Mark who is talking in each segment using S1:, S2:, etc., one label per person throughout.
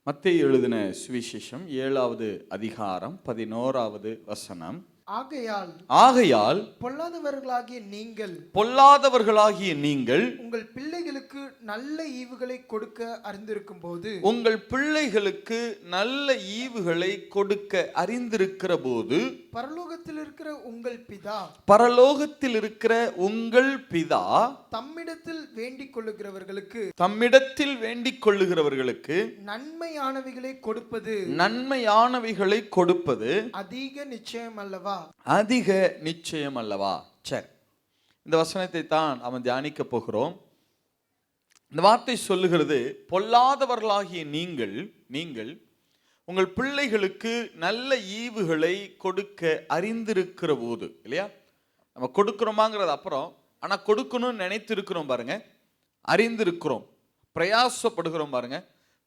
S1: மத்தேயு எழுதின சுவிசேஷம் 7வது அதிகாரம் 11வது வசனம். ஆகையால் பொல்லாதவர்களாகிய நீங்கள்
S2: உங்கள் பிள்ளைகளுக்கு நல்ல ஈவுகளை கொடுக்க அறிந்திருக்கும் போது பரலோகத்தில் இருக்கிற உங்கள் பிதா தம்மிடத்தில் வேண்டிக் கொள்ளுகிறவர்களுக்கு நன்மையானவைகளை கொடுப்பது அதிக
S1: நிச்சயம் அல்லவா? சரி, இந்த வசனத்தை தான் அவன் தியானிக்க போகிறோம். இந்த வார்த்தை சொல்லுகிறது, பொல்லாதவர்களாகிய நீங்கள் உங்கள் பிள்ளைகளுக்கு நல்ல ஈவுகளை கொடுக்க அறிந்திருக்கிற போது. இல்லையா? நம்ம கொடுக்கிறோமாங்கிறது அப்புறம், ஆனா கொடுக்கணும்னு நினைத்திருக்கிறோம் பாருங்க, அறிந்திருக்கிறோம், பிரயாசப்படுகிறோம் பாருங்க.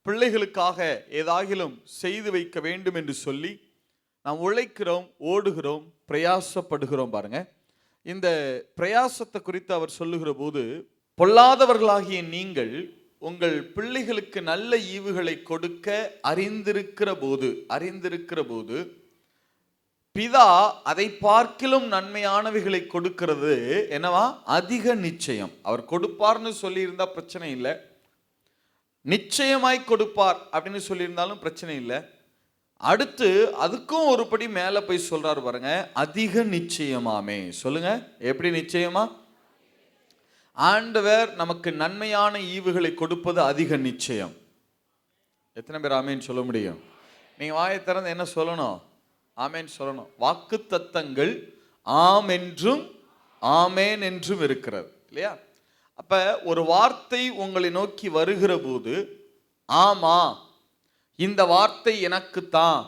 S1: பிள்ளைகளுக்காக ஏதாகிலும் செய்து வைக்க வேண்டும் என்று சொல்லி நாம் உழைக்கிறோம், ஓடுகிறோம், பிரயாசப்படுகிறோம் பாருங்க. இந்த பிரயாசத்தை குறித்து அவர் சொல்லுகிற போது, பொல்லாதவர்களாகிய நீங்கள் உங்கள் பிள்ளைகளுக்கு நல்ல ஈவுகளை கொடுக்க அறிந்திருக்கிற போது பிதா அதை பார்க்கிலும் நன்மையானவைகளை கொடுக்கிறது என்னவா? அதிக நிச்சயம். அவர் கொடுப்பார்னு சொல்லியிருந்தா பிரச்சனை இல்லை, நிச்சயமாய் கொடுப்பார் அப்படின்னு சொல்லியிருந்தாலும் பிரச்சனை இல்லை. அடுத்து அதுக்கும் ஒரு படி மேல போய் சொல்றாரு பாருங்க, அதிக நிச்சயமாமே. சொல்லுங்க, எப்படி நிச்சயமா? ஆண்டவர் நமக்கு நன்மையான ஈவுகளை கொடுப்பது அதிக நிச்சயம். எத்தனை பேர் ஆமேன்னு சொல்ல முடியும்? நீங்க வாயை திறந்து என்ன சொல்லணும்? ஆமேன் சொல்லணும். வாக்கு தத்தங்கள் ஆம் என்றும் ஆமேன் என்றும் இருக்கிறது, இல்லையா? அப்ப ஒரு வார்த்தை உங்களை நோக்கி வருகிற போது, ஆமா இந்த வார்த்தை எனக்கு தான்,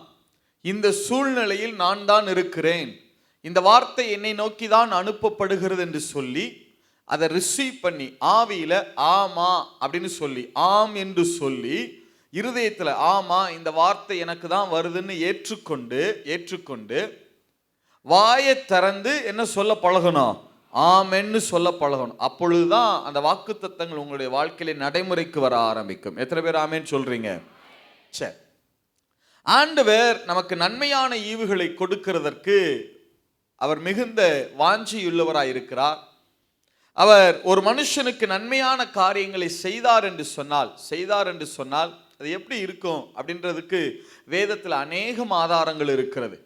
S1: இந்த சூழ்நிலையில் நான் தான் இருக்கிறேன், இந்த வார்த்தை என்னை நோக்கி தான் அனுப்பப்படுகிறது என்று சொல்லி அதை ரிசீவ் பண்ணி ஆவியில ஆமா அப்படின்னு சொல்லி, ஆம் என்று சொல்லி இருதயத்தில் ஆமா இந்த வார்த்தை எனக்கு தான் வருதுன்னு ஏற்றுக்கொண்டு வாயை திறந்து என்ன சொல்ல பழகணும்? ஆமென்னு சொல்ல பழகணும். அப்பொழுதுதான் அந்த வாக்கு தத்தங்கள் உங்களுடைய வாழ்க்கையில நடைமுறைக்கு வர ஆரம்பிக்கும். எத்தனை பேர் ஆமேன்னு சொல்றீங்க? சரி, ஆண்டவர் நமக்கு நன்மையான ஈவுகளை கொடுக்கிறதற்கு அவர் மிகுந்த வாஞ்சியுள்ளவராய் இருக்கிறார். அவர் ஒரு மனுஷனுக்கு நன்மையான காரியங்களை செய்தார் என்று சொன்னால் அது எப்படி இருக்கும் அப்படின்றதுக்கு வேதத்தில் அநேகம் ஆதாரங்கள் இருக்கிறது.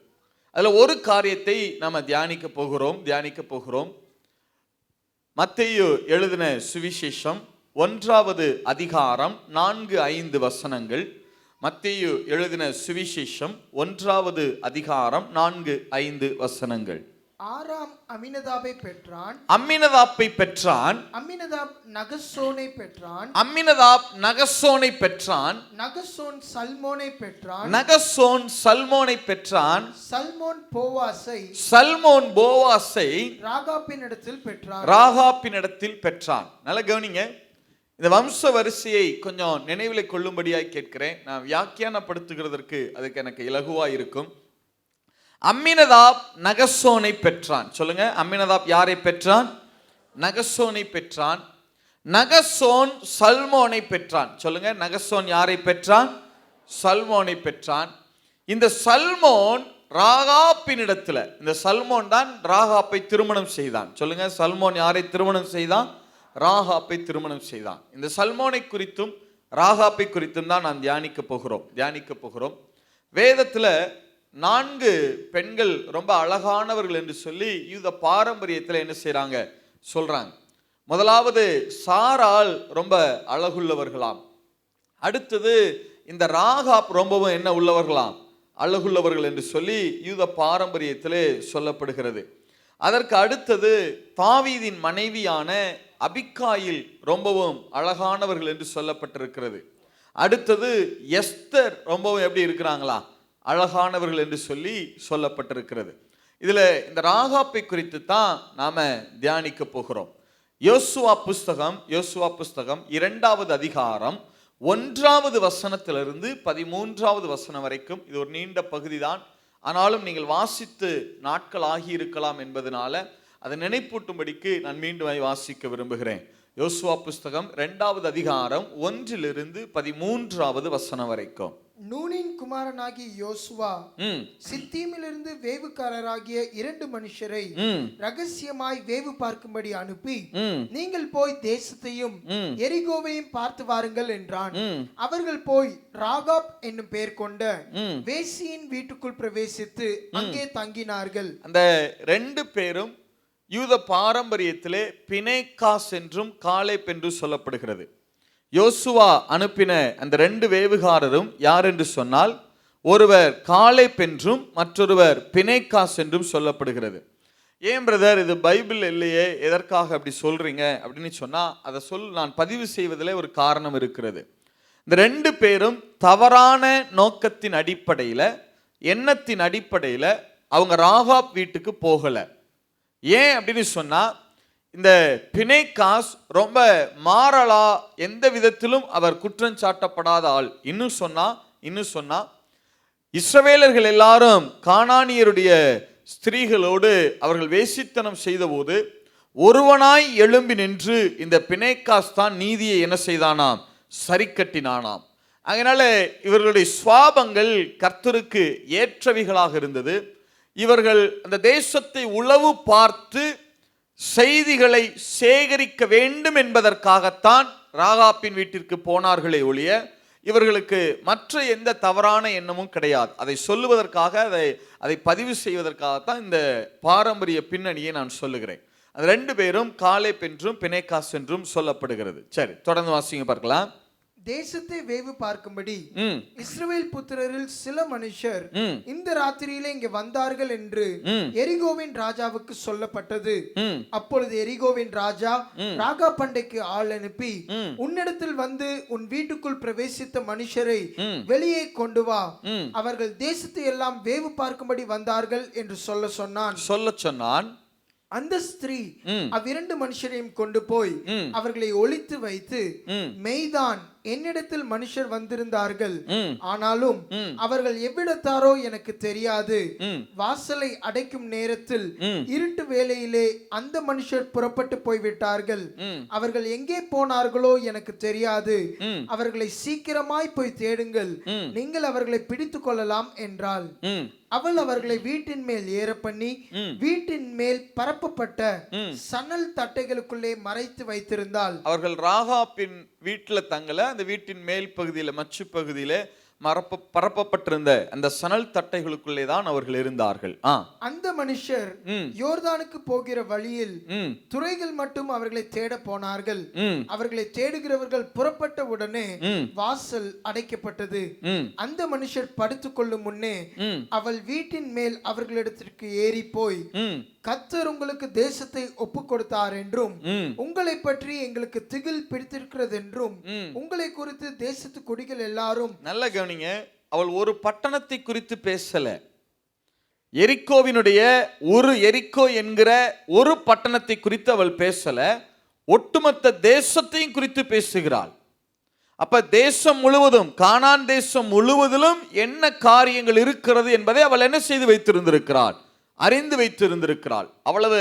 S1: அதுல ஒரு காரியத்தை நாம தியானிக்க போகிறோம். மத்தேயு எழுதின சுவிசேஷம் 1வது அதிகாரம் 4-5 வசனங்கள். மத்தேயு எழுதின சுவிசேஷம் 1வது அதிகாரம் 4-5 வசனங்கள்.
S2: ஆராம் அம்மினதாபை பெற்றான். அம்மினதாப் நகசோனை பெற்றான். நகசோன் சல்மோனை பெற்றான். சல்மோன் போவாசை ராகாப்பினிடத்தில் பெற்றான். நல்லா கவனிங்க, இந்த வம்ச வரிசையை கொஞ்சம் நினைவில் கொள்ளும்படியாய் கேட்கிறேன். நான் வியாக்கியானப்படுத்துகிறதற்கு அதுக்கு எனக்கு இலகுவா இருக்கும். அம்மினதாப் நகசோனை பெற்றான். சொல்லுங்க, அம்மினதாப் யாரை பெற்றான்? நகசோனை பெற்றான். நகசோன் சல்மோனை பெற்றான். சொல்லுங்க, நகசோன் யாரை பெற்றான்? சல்மோனை பெற்றான். இந்த சல்மோன் ராகாப்பினிடத்துல, இந்த சல்மோன் தான் ராகாப்பை திருமணம் செய்தான். சொல்லுங்க, சல்மோன் யாரை திருமணம் செய்தான்? ராகாப்பை திருமணம் செய்தான். இந்த சல்மோனை குறித்தும் ராகாப்பை குறித்தும் தான் நாம் தியானிக்க போகிறோம். வேதத்துல 4 பெண்கள் ரொம்ப அழகானவர்கள் என்று சொல்லி யூத பாரம்பரியத்தில் என்ன செய்றாங்க? சொல்றாங்க. முதலாவது சாராள் ரொம்ப அழகுள்ளவர்களாம். அடுத்தது இந்த ராகாப் ரொம்பவும் என்ன உள்ளவர்களாம்? அழகுள்ளவர்கள் என்று சொல்லி யூத பாரம்பரியத்திலே சொல்லப்படுகிறது. அதற்கு அடுத்தது தாவீதின் மனைவியான அபிகாயில் ரொம்பவும் அழகானவர்கள் என்று சொல்லப்பட்டிருக்கிறது. அடுத்தது எஸ்தர் ரொம்பவும் எப்படி இருக்கிறாங்களா? அழகானவர்கள் என்று சொல்லி சொல்லப்பட்டிருக்கிறது. இதுல இந்த ராகாப்பை குறித்து தான் நாம தியானிக்க போகிறோம். யோசுவா புஸ்தகம் 2வது அதிகாரம் 1வது வசனத்திலிருந்து 13வது வசனம் வரைக்கும். இது ஒரு நீண்ட பகுதி தான், ஆனாலும் நீங்கள் வாசித்து நாட்கள் ஆகியிருக்கலாம் என்பதனால அதை நினைப்பூட்டும்படிக்கு நான் மீண்டும் வாசிக்க விரும்புகிறேன்.
S1: யோசுவா புஸ்தகம் 2வது அதிகாரம் 1-13 வசனம் வரைக்கும்.
S3: நூனின் குமாரனாகிய யோசுவா சித்தீமிலிருந்து வேவுக்காரராகிய 2 மனுஷரை ரகசியமாய் வேவு பார்க்கும்படி அனுப்பி, நீங்கள் போய் தேசத்தையும் எரிகோவையும் பார்த்து வாருங்கள் என்றான். அவர்கள் போய் ராகாப் என்னும் பெயர் கொண்ட வேசியின் வீட்டுக்குள் பிரவேசித்து அங்கே தங்கினார்கள்.
S1: அந்த 2 பேரும் யூத பாரம்பரியத்திலே பினேகாஸ் என்றும் காலேப் என்றும் சொல்லப்படுகிறது. யோசுவா அனுப்பின அந்த 2 வேவுகாரரும் யார் என்று சொன்னால், ஒருவர் காலேப் என்றும் மற்றொருவர் பினேகாஸ் என்றும் சொல்லப்படுகிறது. ஏன் பிரதர் இது பைபிள் இல்லையே, எதற்காக அப்படி சொல்றீங்க அப்படின்னு சொன்னா, அதை நான் பதிவு செய்வதில் ஒரு காரணம் இருக்கிறது. இந்த 2 பேரும் தவறான நோக்கத்தின் அடிப்படையில், எண்ணத்தின் அடிப்படையில் அவங்க ராகாப் வீட்டுக்கு போகல. ஏன் அப்படின்னு சொன்னா, இந்த பினேகாஸ் ரொம்ப மாறலா, எந்த விதத்திலும் அவர் குற்றம் சாட்டப்படாத ஆள். இன்னும் சொன்னா இஸ்ரவேலர்கள் எல்லாரும் கானானியருடைய ஸ்திரீகளோடு அவர்கள் வேசித்தனம் செய்தபோது ஒருவனாய் எழும்பி நின்று இந்த பினேகாஸ் தான் நீதியை என்ன செய்தானாம், சரி கட்டினானாம். அதனால இவர்களுடைய சுவாபங்கள் கர்த்தருக்கு ஏற்றவைகளாக இருந்தது. இவர்கள் அந்த தேசத்தை உளவு பார்த்து செய்திகளை சேகரிக்க வேண்டும் என்பதற்காகத்தான் ராகாப்பின் வீட்டிற்கு போனார்களே ஒழிய இவர்களுக்கு மற்ற எந்த தவறான எண்ணமும் கிடையாது. அதை சொல்லுவதற்காக, அதை பதிவு செய்வதற்காகத்தான் இந்த பாரம்பரிய பின்னணியை நான் சொல்லுகிறேன். அந்த 2 பேரும் காலேப் என்றும் பினேகாஸ் என்றும் சொல்லப்படுகிறது. சரி, தொடர்ந்து வாசிங்க பார்க்கலாம்.
S3: தேசத்தை வேவு பார்க்கும்படி இஸ்ரவேல் புத்திரரில் சில மனுஷர் இந்த ராத்திரியிலே இங்கே வந்தார்கள் என்று எரிகோவின் ராஜாவுக்கு சொல்லப்பட்டது. அப்பொழுது எரிகோவின் ராஜா ராகா பண்டைக்கு ஆள் அனுப்பி, உன்னிடத்தில் வந்து உன் வீட்டுக்குள் பிரவேசித்த மனுஷரை வெளியே கொண்டு வா, அவர்கள் தேசத்தை எல்லாம் வேவு பார்க்கும்படி வந்தார்கள் என்று சொல்ல சொன்னான். அந்த ஸ்திரீ அவ்விரண்டு மனுஷரையும் கொண்டு போய் அவர்களை ஒளித்து வைத்து, மெய்தான் என்னிடத்தில் மனுஷர் வந்திருந்தார்கள், ஆனாலும் அவர்கள் எவ்விடத்தாரோ எனக்கு தெரியாது. வாசலை அடைக்கும் நேரத்தில் இருட்டு வேளையிலே அந்த மனுஷர் புறப்பட்டு போய்விட்டார்கள். அவர்கள் எங்கே போனார்களோ எனக்கு தெரியாது. அவர்களை சீக்கிரமாய் போய் தேடுங்கள், நீங்கள் அவர்களை பிடித்துக் கொள்ளலாம் என்றாள். அவள் அவர்களை வீட்டின் மேல் ஏற பண்ணி வீட்டின் மேல் பரப்பப்பட்ட சணல் தட்டைகளுக்குள்ளே மறைத்து வைத்திருந்தாள்.
S1: அவர்கள் ராகாப்பின் வீட்டில் தங்கல, அந்த வீட்டின் மேல் பகுதியில மச்சு பகுதியில பரப்பப்பட்டிருந்த அந்த சணல் தட்டைகளுக்குள்ளே தான் அவர்கள் இருந்தார்கள்.
S3: அந்த மனுஷர் யோர்தானுக்கு போகிற வழியில் துறைகள் மட்டும் அவர்களை தேட போனார்கள். அவர்களை தேடுகிறவர்கள் புறப்பட்ட உடனே வாசல் அடைக்கப்பட்டது. அந்த மனுஷர் படுத்துக் கொள்ளும் முன்னே அவள் வீட்டின் மேல் அவர்களிடத்திற்கு ஏறி போய், கர்த்தர் உங்களுக்கு தேசத்தை ஒப்பு கொடுத்தார் என்றும் உங்களை பற்றி எங்களுக்கு திகில் பிடித்திருக்கிறது என்றும் உங்களை குறித்து தேசத்து குடிகள் எல்லாரும்.
S1: நல்ல கவனிங்க, அவள் ஒரு பட்டணத்தை குறித்து பேசல. எரிக்கோவினுடைய எரிக்கோ என்கிற ஒரு பட்டணத்தை குறித்து அவள் பேசல, ஒட்டுமொத்த தேசத்தையும் குறித்து பேசுகிறாள். அப்ப தேசம் முழுவதும், கானான் தேசம் முழுவதிலும் என்ன காரியங்கள் இருக்கிறது என்பதை அவள் என்ன செய்து வைத்திருந்திருக்கிறாள், அறிந்து வைத்திருந்திருக்கிறாள். அவ்வளவு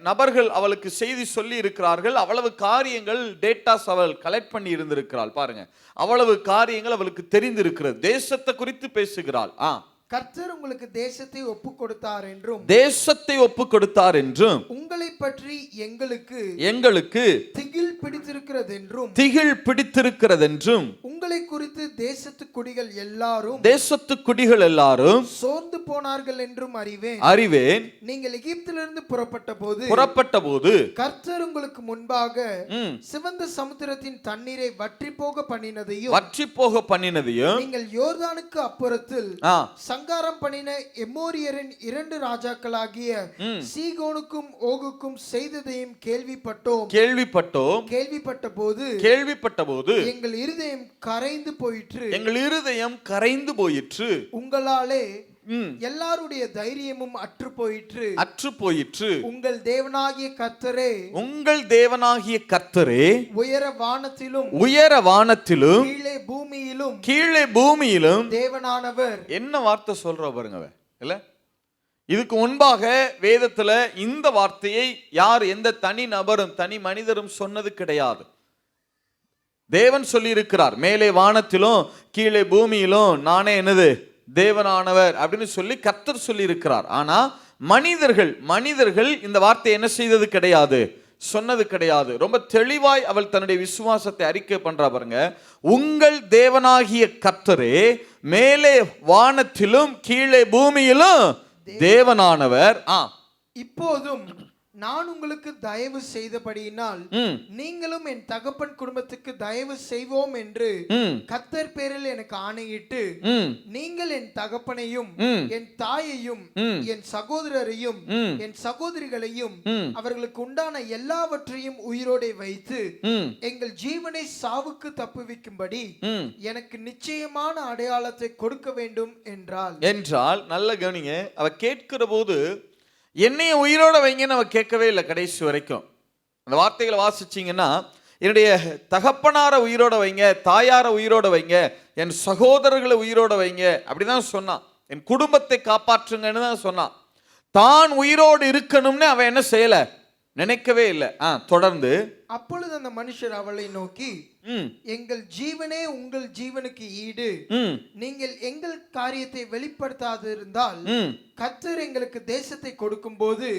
S1: நபர்கள் அவளுக்கு செய்தி சொல்லி இருக்கிறார்கள். அவ்வளவு காரியங்கள், டேட்டாஸ் அவள் கலெக்ட் பண்ணி இருந்திருக்கிறாள். பாருங்க, அவ்வளவு காரியங்கள் அவளுக்கு தெரிந்திருக்கிறது. தேசத்தை குறித்து பேசுகிறாள்.
S3: கர்த்தர் உங்களுக்கு தேசத்தை ஒப்பு கொடுத்தார் என்றும் உங்களை பற்றி எங்களுக்கு திகில் பிடித்திருக்கிறது என்றும் உங்களை குறித்து தேசத்து குடிகள் எல்லாரும் சோர்ந்து போனார்கள் என்றும் அறிவேன். நீங்கள் எகிப்திலிருந்து புறப்பட்ட போது கர்த்தர் உங்களுக்கு முன்பாக சிவந்த சமுத்திரத்தின் தண்ணீரை வற்றி போக பண்ணினதையும் நீங்கள் யோர்தானுக்கு அப்புறத்தில் சங்காரம் பண்ணின எமோரியரின் 2 ராஜாக்களாகிய சீகோனுக்கும் ஓகுக்கும் செய்ததையும் கேள்விப்பட்ட போது எங்கள் இருதயம் கரைந்து போயிற்று. உங்களாலே எல்லாருடைய தைரியமும் அற்று போயிற்று. உங்கள் தேவனாகிய கர்த்தரே உயர வானத்திலும் கீழே பூமியிலும் தேவனானவர்.
S1: என்ன வார்த்தை சொல்ற பாருங்க, இல்ல இதுக்கு முன்பாக வேதத்துல இந்த வார்த்தையை யார் எந்த தனி நபரும் தனி மனிதரும் சொன்னது கிடையாது. தேவன் சொல்லி இருக்கிறார், மேலே வானத்திலும் கீழே பூமியிலும் நானே என்னது தேவனானவர் அப்படின்னு சொல்லி கர்த்தர் சொல்லி இருக்கிறார். ஆனா மனிதர்கள் இந்த வார்த்தையை என்ன செய்தது கிடையாது, சொன்னது கிடையாது. ரொம்ப தெளிவாய் அவள் தன்னுடைய விசுவாசத்தை அறிக்கை பண்றா பாருங்க. உங்கள் தேவனாகிய கர்த்தரே மேலே வானத்திலும் கீழே பூமியிலும் தேவனானவர்.
S3: இப்போதும் நான் உங்களுக்கு தயவு செய்தபடியினால் நீங்களும் என் தகப்பன் குடும்பத்துக்கு தயவு செய்வோம் என்று கர்த்தர் பேரில் எனக்கு ஆணையிட்டு நீங்கள் என் தகப்பனையும் என் தாயையும் என் சகோதரரையும் என் சகோதரிகளையும் அவர்களுக்கு உண்டான எல்லாவற்றையும் உயிரோடே வைத்து எங்கள் ஜீவனை சாவுக்கு தப்புவிக்கும்படி எனக்கு நிச்சயமான அடையாளத்தை கொடுக்க வேண்டும் என்றால்
S1: நல்ல கவனிங்க. அவ கேட்கிற போது என்னைய உயிரோட வைங்கன்னு அவ கேட்கவே இல்லை கடைசி வரைக்கும். அந்த வார்த்தைகளை வாசிச்சீங்கன்னா, என்னுடைய தகப்பனார உயிரோட வைங்க, தாயார உயிரோட வைங்க, என் சகோதரர்களை உயிரோட வைங்க அப்படிதான் சொன்னான். என் குடும்பத்தை காப்பாற்றுங்கன்னு தான் சொன்னான். தான் உயிரோடு இருக்கணும்னு அவன் என்ன செய்யல, நினைக்கவே இல்லை. தொடர்ந்து
S3: அப்பொழுது அந்த மனுஷர் அவளை நோக்கி, எங்கள் ஜீவனே உங்கள் ஜீவனுக்கு ஈடு, நீங்கள் எங்கள் காரியத்தை வெளிப்படுத்தாதிருந்தால் கர்த்தர் எங்களுக்கு தேசத்தை கொடுக்கும் போது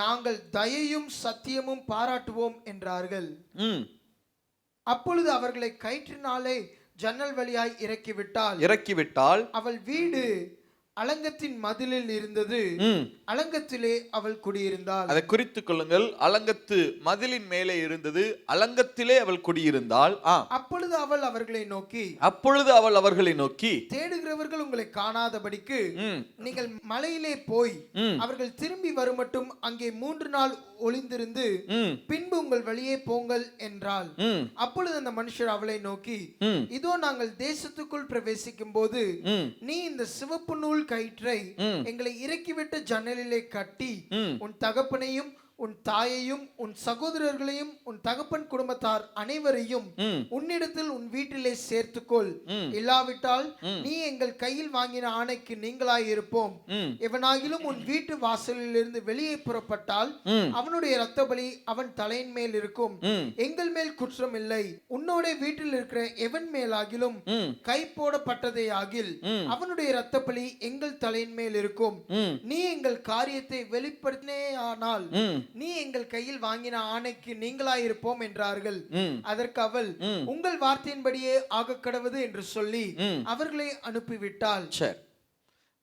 S3: நாங்கள் தயையும் சத்தியமும் பாராட்டுவோம் என்றார்கள். அப்பொழுது அவர்களை கயிற்றினாலே ஜன்னல் வழியாய் இறக்கிவிட்டால் அவள் வீடு அலங்கத்தின் மதிலில் இருந்தது, அலங்கத்திலே அவள் குடியிருந்தாள்.
S1: அதை குறித்துக் கொள்ளுங்கள். அலங்கத்து மதிலின் மேலே இருந்தது, அலங்கத்திலே அவள் குடியிருந்தாள்.
S3: அப்பொழுது அவள் அவர்களை நோக்கி தேடுகிறவர்கள் உங்களை காணாதபடிக்கு நீங்கள் மலையிலே போய் அவர்கள் திரும்பி வருமட்டும் அங்கே 3 நாள் ஒளிந்திருந்து பின்பு உங்கள் வழியே போங்கள் என்றாள். அப்பொழுது அந்த மனுஷர் அவளை நோக்கி, இதோ நாங்கள் தேசத்துக்குள் பிரவேசிக்கும் போது நீ இந்த சிவப்பு நூல் கயிற்றை எங்களை இறக்கிவிட்டு ஜன்னலிலே கட்டி உன் தகப்பனையும் உன் தாயையும் உன் சகோதரர்களையும் உன் தகப்பன் குடும்பத்தார் அனைவரையும் உன்னிடத்தில் உன் வீட்டிலே சேர்த்துக்கொள், இல்லாவிட்டால் நீ எங்கள் கையில் வாங்கின ஆணைக்கு நீங்களாய் இருப்போம். எவனாகிலும் உன் வீட்டு வாசலில் இருந்து வெளியே புறப்பட்டால் அவனுடைய இரத்த பலி அவன் தலையின் மேல் இருக்கும், எங்கள் மேல் குற்றம் இல்லை. உன்னோட வீட்டில் இருக்கிற எவன் மேலாகிலும் கை போடப்பட்டதே ஆகில் அவனுடைய இரத்த பலி எங்கள் தலையின் மேல் இருக்கும். நீ எங்கள் காரியத்தை வெளிப்படுத்தினே ஆனால் நீ எங்கள் கையில் வாங்கின ஆணைக்கு நீங்களாயிருப்போம் என்றார்கள். அதற்கு அவள், உங்கள் வார்த்தையின்படியே ஆக கடவுது என்று சொல்லி அவர்களை அனுப்பிவிட்டாள்.
S1: சரி,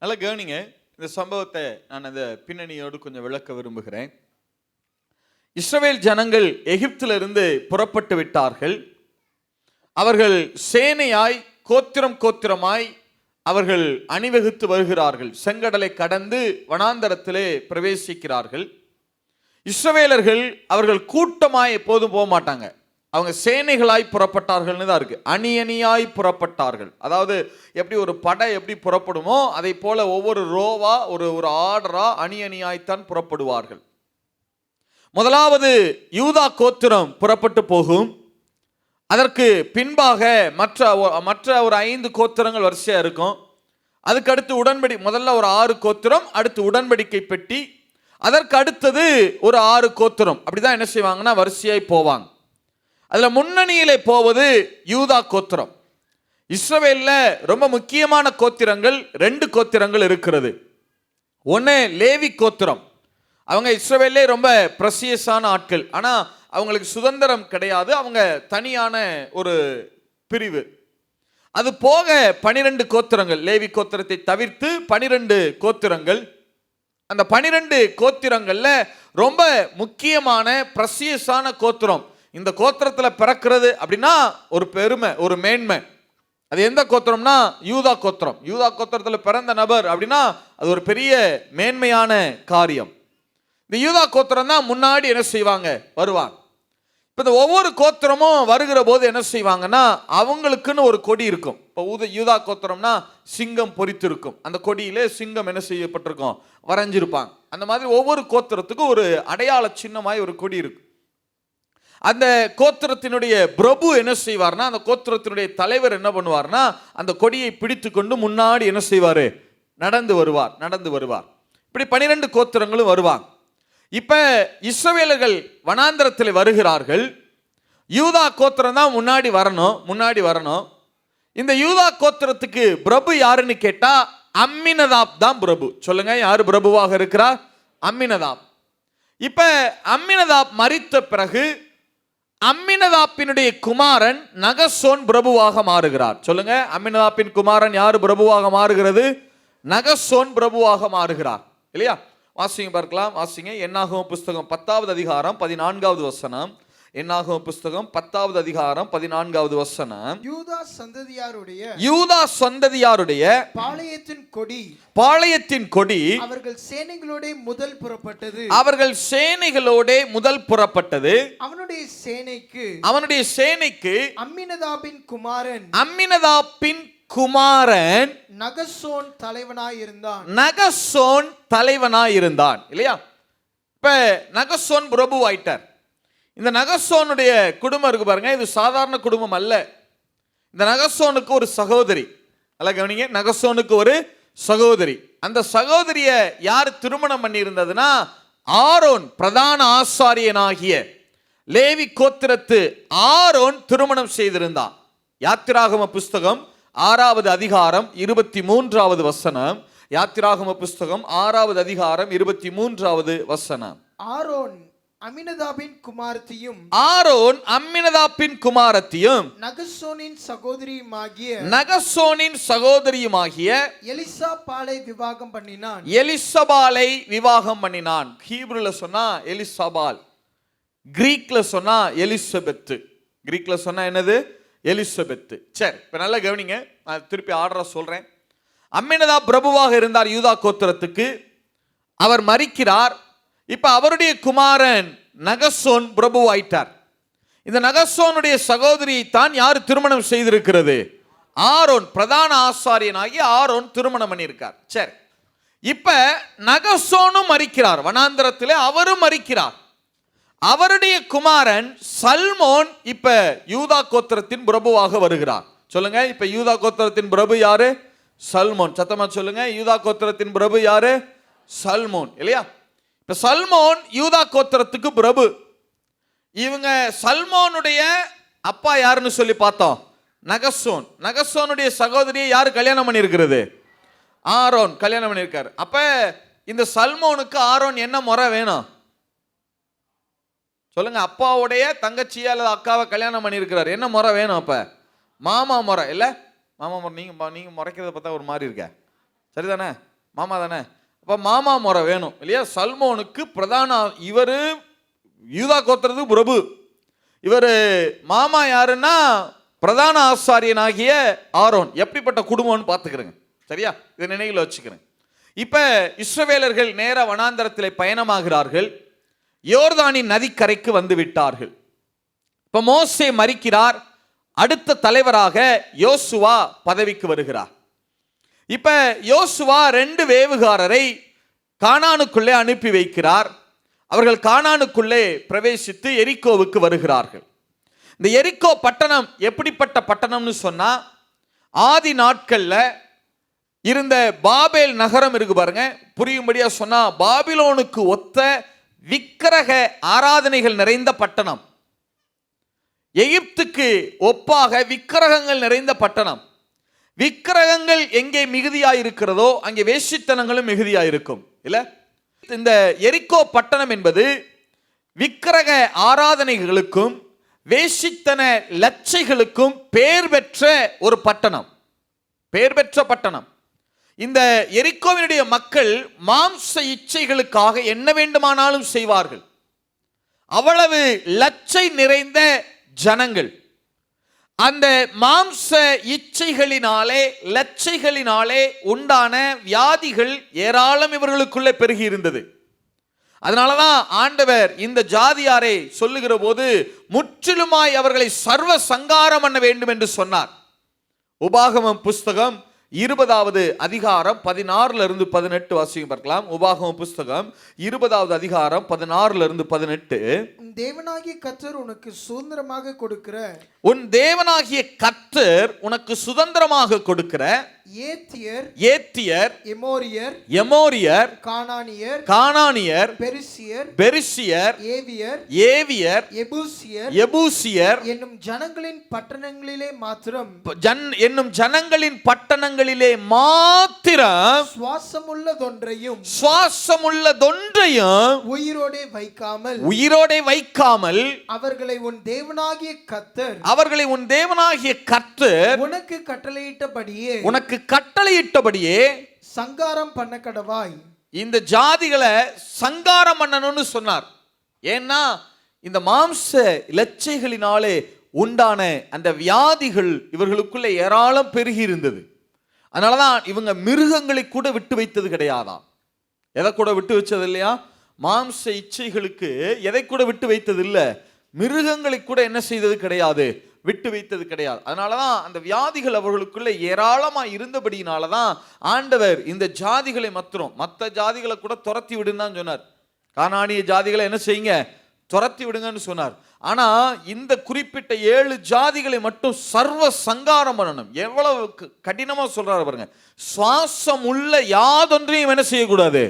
S1: நல்ல கவனிங்க. இந்த சம்பவத்தை நான் அந்த பின்னணியோடு கொஞ்சம் விளக்க விரும்புகிறேன். இஸ்ரவேல் ஜனங்கள் எகிப்திலிருந்து புறப்பட்டு விட்டார்கள். அவர்கள் சேனையாய் கோத்திரமாய் அவர்கள் அணிவகுத்து வருகிறார்கள். செங்கடலை கடந்து வனாந்தரத்திலே பிரவேசிக்கிறார்கள். இஸ்ரவேலர்கள் அவர்கள் கூட்டமாய் எப்போதும் போக மாட்டாங்க, அவங்க சேனைகளாய் புறப்பட்டார்கள்னு தான் இருக்கு. அணியாய் புறப்பட்டார்கள். அதாவது எப்படி ஒரு படை எப்படி புறப்படுமோ அதை போல ஒவ்வொரு ரோவா ஒரு ஆர்டரா அணியாய்த்தான் புறப்படுவார்கள். முதலாவது யூதா கோத்திரம் புறப்பட்டு போகும். அதற்கு பின்பாக மற்ற ஒரு 5 கோத்திரங்கள் வரிசையா இருக்கும். அதுக்கு அடுத்து முதல்ல ஒரு 6 கோத்திரம், அடுத்து உடன்படிக்கை பெட்டி, அதற்கு அடுத்தது ஒரு 6 கோத்திரம். அப்படிதான் என்ன செய்வாங்கன்னா வரிசையாய் போவாங்க. அதுல முன்னணியிலே போவது யூதா கோத்திரம். இஸ்ரவேல்ல ரொம்ப முக்கியமான கோத்திரங்கள் 2 கோத்திரங்கள் இருக்கிறது. ஒன்னு லேவி கோத்திரம். அவங்க இஸ்ரவேல்லே ரொம்ப பிரசியஸான ஆட்கள். ஆனா அவங்களுக்கு சுதந்திரம் கிடையாது, அவங்க தனியான ஒரு பிரிவு. அது போக 12 கோத்திரங்கள், லேவி கோத்திரத்தை தவிர்த்து 12 கோத்திரங்கள். அந்த 12 கோத்திரங்கள்ல ரொம்ப முக்கியமான பிரசியஸான கோத்திரம். இந்த கோத்திரத்தில் பிறக்கிறது அப்படின்னா ஒரு பெருமை, ஒரு மேன்மை. அது எந்த கோத்திரம்னா யூதா கோத்திரம். யூதா கோத்திரத்தில் பிறந்த நபர் அப்படின்னா அது ஒரு பெரிய மேன்மையான காரியம். இந்த யூதா கோத்திரம் தான் முன்னாடி என்ன செய்வாங்க, வருவாங்க. இப்போ இந்த ஒவ்வொரு கோத்திரமும் வருகிற போது என்ன செய்வாங்கன்னா அவங்களுக்குன்னு ஒரு கொடி இருக்கும். இப்போ யூதா கோத்திரம்னா சிங்கம் பொறித்து இருக்கும். அந்த கொடியிலே சிங்கம் என்ன செய்யப்பட்டிருக்கும், வரைஞ்சிருப்பாங்க. அந்த மாதிரி ஒவ்வொரு கோத்திரத்துக்கும் ஒரு அடையாள சின்னமாய் ஒரு கொடி இருக்கும். அந்த கோத்திரத்தினுடைய பிரபு என்ன செய்வார்னா, அந்த கோத்திரத்தினுடைய தலைவர் என்ன பண்ணுவார்னா அந்த கொடியை பிடித்து கொண்டு முன்னாடி என்ன செய்வாரு, நடந்து வருவார்.
S2: இப்படி 12 கோத்திரங்களும் வருவாங்க. இப்ப இஸ்ரவேலர்கள் வனாந்தரத்தில் வருகிறார்கள். யூதா கோத்திரம் தான் முன்னாடி வரணும். இந்த யூதா கோத்திரத்துக்கு பிரபு யாருன்னு கேட்டா அம்மினதாப் தான் பிரபு. சொல்லுங்க, யாரு பிரபுவாக இருக்கிறார்? அம்மினதாப். இப்ப அம்மினதாப் மரித்த பிறகு அம்மினதாப்பினுடைய குமாரன் நகசோன் பிரபுவாக மாறுகிறார். சொல்லுங்க, அம்மினதாப்பின் குமாரன் யாரு பிரபுவாக மாறுகிறது? நகசோன் பிரபுவாக மாறுகிறார் இல்லையா? வாசிங்க பார்க்கலாம். வாசிங்க என்னாகும் புஸ்தகம் 10வது அதிகாரம் 14வது வசனம். என்னாகும் புஸ்தகம் 10வது அதிகாரம் 14வது வசனம்.
S3: யூதா சந்ததியாருடைய
S2: பாளையத்தின் கொடி
S3: அவர்கள் சேனைகளோட முதல் புறப்பட்டது. அவனுடைய சேனைக்கு அம்மினதாபின் குமாரன் நகசோன் தலைவனாயிருந்தான் இல்லையா? இப்ப நகசோன் பிரபு ஆயிட்டார். இந்த நகசோனுடைய குடும்பம் இருக்கு பாருங்க, இது சாதாரண குடும்பம் அல்ல. இந்த நகசோனுக்கு ஒரு சகோதரி, நல்லா கவனிங்க, நகசோனுக்கு ஒரு சகோதரி. அந்த சகோதரிய யார் திருமணம் பண்ணி இருந்ததுன்னா ஆரோன், பிரதான ஆசாரியனாகிய லேவி கோத்திரத்து ஆரோன் திருமணம் செய்திருந்தான். யாத்திராகம புஸ்தகம் 6வது அதிகாரம் 23வது வசனம். யாத்திராகம புஸ்தகம் 6வது அதிகாரம் 23வது வசனம். ஆரோன் அம்மினதாபின் குமாரத்தியும் நகசோனின் சகோதரியுமாகிய எலிசபாலை விவாகம் பண்ணினான். ஹீப்ருல சொன்னா எலிசபால், கிரீக்ல சொன்னா எலிசபெத். கிரீக்ல சொன்னா என்னது? எலிசபெத். சரி, இப்ப நல்லா கவனிங்க, நான் திருப்பி ஆர்டரா சொல்றேன். அம்மினதாப் பிரபுவாக இருந்தார் யூதா கோத்திரத்துக்கு. அவர் மரிக்கிறார். இப்ப அவருடைய குமாரன் நகசோன் பிரபு ஆயிட்டார். இந்த நகசோனுடைய சகோதரியை தான் யார் திருமணம் செய்திருக்கிறது? ஆரோன், பிரதான ஆசாரியனாகி ஆரோன் திருமணம் பண்ணியிருக்கார். சரி, இப்ப நகசோனும் மரிக்கிறார், வனாந்தரத்திலே அவரும் மரிக்கிறார். அவருடைய குமாரன் சல்மோன் இப்ப யூதா கோத்திரத்தின் பிரபுவாக வருகிறார். சொல்லுங்க, இப்ப யூதா கோத்திரத்தின் பிரபு யாரு? சல்மோன். சத்தமா சொல்லுங்க, யூதா கோத்திரத்தின் பிரபு யாரு? சல்மோன் இல்லையா? இப்ப சல்மோன் யூதா கோத்திரத்துக்கு பிரபு. இவங்க சல்மோனுடைய அப்பா யாருன்னு சொல்லி பார்த்தோம், நகசோன். நகசோனுடைய சகோதரியை யாரு கல்யாணம் பண்ணியிருக்கிறது? ஆரோன் கல்யாணம் பண்ணியிருக்காரு. அப்ப இந்த சல்மோனுக்கு ஆரோன் என்ன முறை வேணும்? சொல்லுங்க, அப்பாவுடைய தங்கச்சியா அல்லது அக்காவை கல்யாணம் பண்ணியிருக்கிறார், என்ன முறை வேணும்? அப்ப மாமா முறை இல்ல? மாமா முறை. நீங்க முறைக்கிறத பார்த்தா ஒரு மாதிரி இருக்க, சரிதானே? மாமா தானே? அப்ப மாமா முறை வேணும் இல்லையா? சல்மோனுக்கு பிரதான, இவரு யூதா கோத்திரத்துக்கு பிரபு, இவரு மாமா யாருன்னா பிரதான ஆசாரியனாகிய ஆரோன். எப்படிப்பட்ட குடும்பம்னு பார்த்துக்கிறேங்க, சரியா? இதை நினைவில் வச்சுக்கிறேன். இப்ப இஸ்ரவேலர்கள் நேர வனாந்தரத்தில் பயணமாகிறார்கள். யோர்தானின் நதிக்கரைக்கு வந்து விட்டார்கள். இப்ப மோசே மரிக்கிறார். அடுத்த தலைவராக யோசுவா பதவிக்கு வருகிறார். இப்ப யோசுவா 2 வேவுகாரரை கானானுக்குள்ளே அனுப்பி வைக்கிறார். அவர்கள் கானானுக்குள்ளே பிரவேசித்து எரிக்கோவுக்கு வருகிறார்கள். இந்த எரிக்கோ பட்டணம் எப்படிப்பட்ட பட்டணம்னு சொன்னா, ஆதி நாட்கள்ல இருந்த பாபேல் நகரம் இருக்கு பாருங்க, புரியும்படியா சொன்னா பாபிலோனுக்கு ஒத்த விக்கிரக ஆராதனைகள் நிறைந்த பட்டணம். எகிப்துக்கு ஒப்பாக விக்கிரகங்கள் நிறைந்த பட்டணம். விக்கிரகங்கள் எங்கே மிகுதியாயிருக்கிறதோ அங்கே வேசித்தனங்களும் மிகுதியாயிருக்கும் இல்ல? இந்த எரிக்கோ பட்டணம் என்பது விக்கிரக ஆராதனைகளுக்கும் வேசித்தன லட்சைகளுக்கும் பெயர் பெற்ற ஒரு பட்டணம், பெயர் பெற்ற பட்டணம். இந்த எரிக்கோவினுடைய மக்கள் மாம்ச இச்சைகளுக்காக என்ன வேண்டுமானாலும் செய்வார்கள். அவ்வளவு லட்சை நிறைந்த ஜனங்கள். அந்த மாம்ச இச்சைகளினாலே, லட்சைகளினாலே உண்டான வியாதிகள் ஏராளம் இவர்களுக்குள்ளே பெருகி இருந்தது. அதனாலதான் ஆண்டவர் இந்த ஜாதியாரை சொல்லுகிற போது முற்றிலுமாய் அவர்களை சர்வ சங்காரம் பண்ண வேண்டும் என்று சொன்னார். உபாகமம் புஸ்தகம்
S1: 20வது அதிகாரம் 16 இருந்து 18 வாசிங்க பார்க்கலாம். உபாகம புஸ்தகம் 20வது அதிகாரம் 16 இருந்து 18.
S3: உன் தேவனாகிய கர்த்தர் உனக்கு சுதந்திரமாக கொடுக்கிற
S1: உன் தேவனாகிய கர்த்தர் உனக்கு சுதந்திரமாக கொடுக்கிற ஏத்தியர், எமோரியர், கானானியர், பெரிசியர், ஏவியர், எபூசியர்
S3: என்னும் ஜனங்களின் பட்டணங்களிலே மாத்திரம்
S1: சுவாசமுள்ளதொன்றையும் உயிரோடே வைக்காமல்
S3: அவர்களை உன் தேவனாகிய
S1: கர்த்தர்
S3: உனக்கு
S1: கட்டளையிட்டபடியே
S3: சங்காரம் பண்ண கடவாய்.
S1: இந்த ஜாதிகளை சங்காரம் பண்ணணும்னு சொன்னார். ஏன்னா இந்த மாம்ச இலச்சைகளினாலே உண்டான அந்த வியாதிகள் இவர்களுக்குள்ள ஏராளம் பெருகி இருந்தது. அதனாலதான் இவங்க மிருகங்களை கூட விட்டு வைத்தது கிடையாதாம். எதை கூட விட்டு வச்சது இல்லையா? மாம்ச இச்சைகளுக்கு எதை கூட விட்டு வைத்தது இல்லை, மிருகங்களை கூட என்ன செய்தது கிடையாது, விட்டு வைத்தது கிடையாது. அதனாலதான் அந்த வியாதிகள் அவர்களுக்குள்ள ஏராளமா இருந்தபடினாலதான் ஆண்டவர் இந்த ஜாதிகளை மாத்திரம், மற்ற ஜாதிகளை கூட துரத்தி விடுன்னு தான் சொன்னார். கானானிய ஜாதிகளை என்ன செய்யுங்க, துரத்தி விடுங்கன்னு சொன்னார். ஆனா இந்த குறிப்பிட்ட 7 ஜாதிகளை மட்டும் சர்வ சங்காரம் பண்ணணும். எவ்வளவு கடினமா சொல்றாரு பாருங்க. சுவாசம் உள்ள யாதொன்றையும் என்ன செய்யக்கூடாது,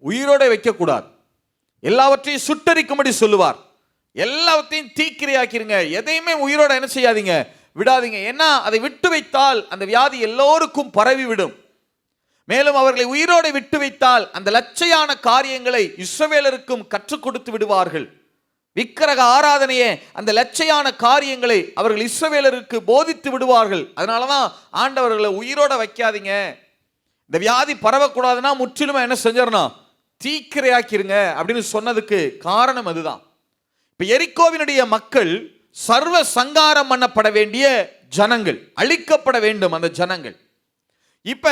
S1: உயிரோட வைக்கக்கூடாது. எல்லாவற்றையும் சுட்டரிக்கும்படி சொல்லுவார். எல்லாவற்றையும் தீக்கிரையாக்கிருங்க, எதையுமே உயிரோட என்ன செய்யாதீங்க, விடாதீங்க. ஏன்னா அதை விட்டு வைத்தால் அந்த வியாதி எல்லோருக்கும் பரவி விடும். மேலும் அவர்களை உயிரோடு விட்டு வைத்தால் அந்த லட்சையான காரியங்களை இஸ்ரவேலருக்கும் கற்றுக் கொடுத்து விடுவார்கள். விக்கிரக ஆராதனையே அந்த லட்சையான காரியங்களை அவர்கள் இஸ்ரவேலருக்கு போதித்து விடுவார்கள். அதனாலதான் ஆண்டவர்களை உயிரோட வைக்காதீங்க, இந்த வியாதி பரவக்கூடாதுன்னா முற்றிலுமா என்ன செஞ்சிடணும், தீக்கிரையாக்கிருங்க அப்படின்னு சொன்னதுக்கு காரணம் அதுதான். இப்ப எரிகோவினுடைய மக்கள் சர்வ சங்காரம் பண்ணப்பட வேண்டிய ஜனங்கள், அழிக்கப்பட வேண்டும் அந்த ஜனங்கள். இப்ப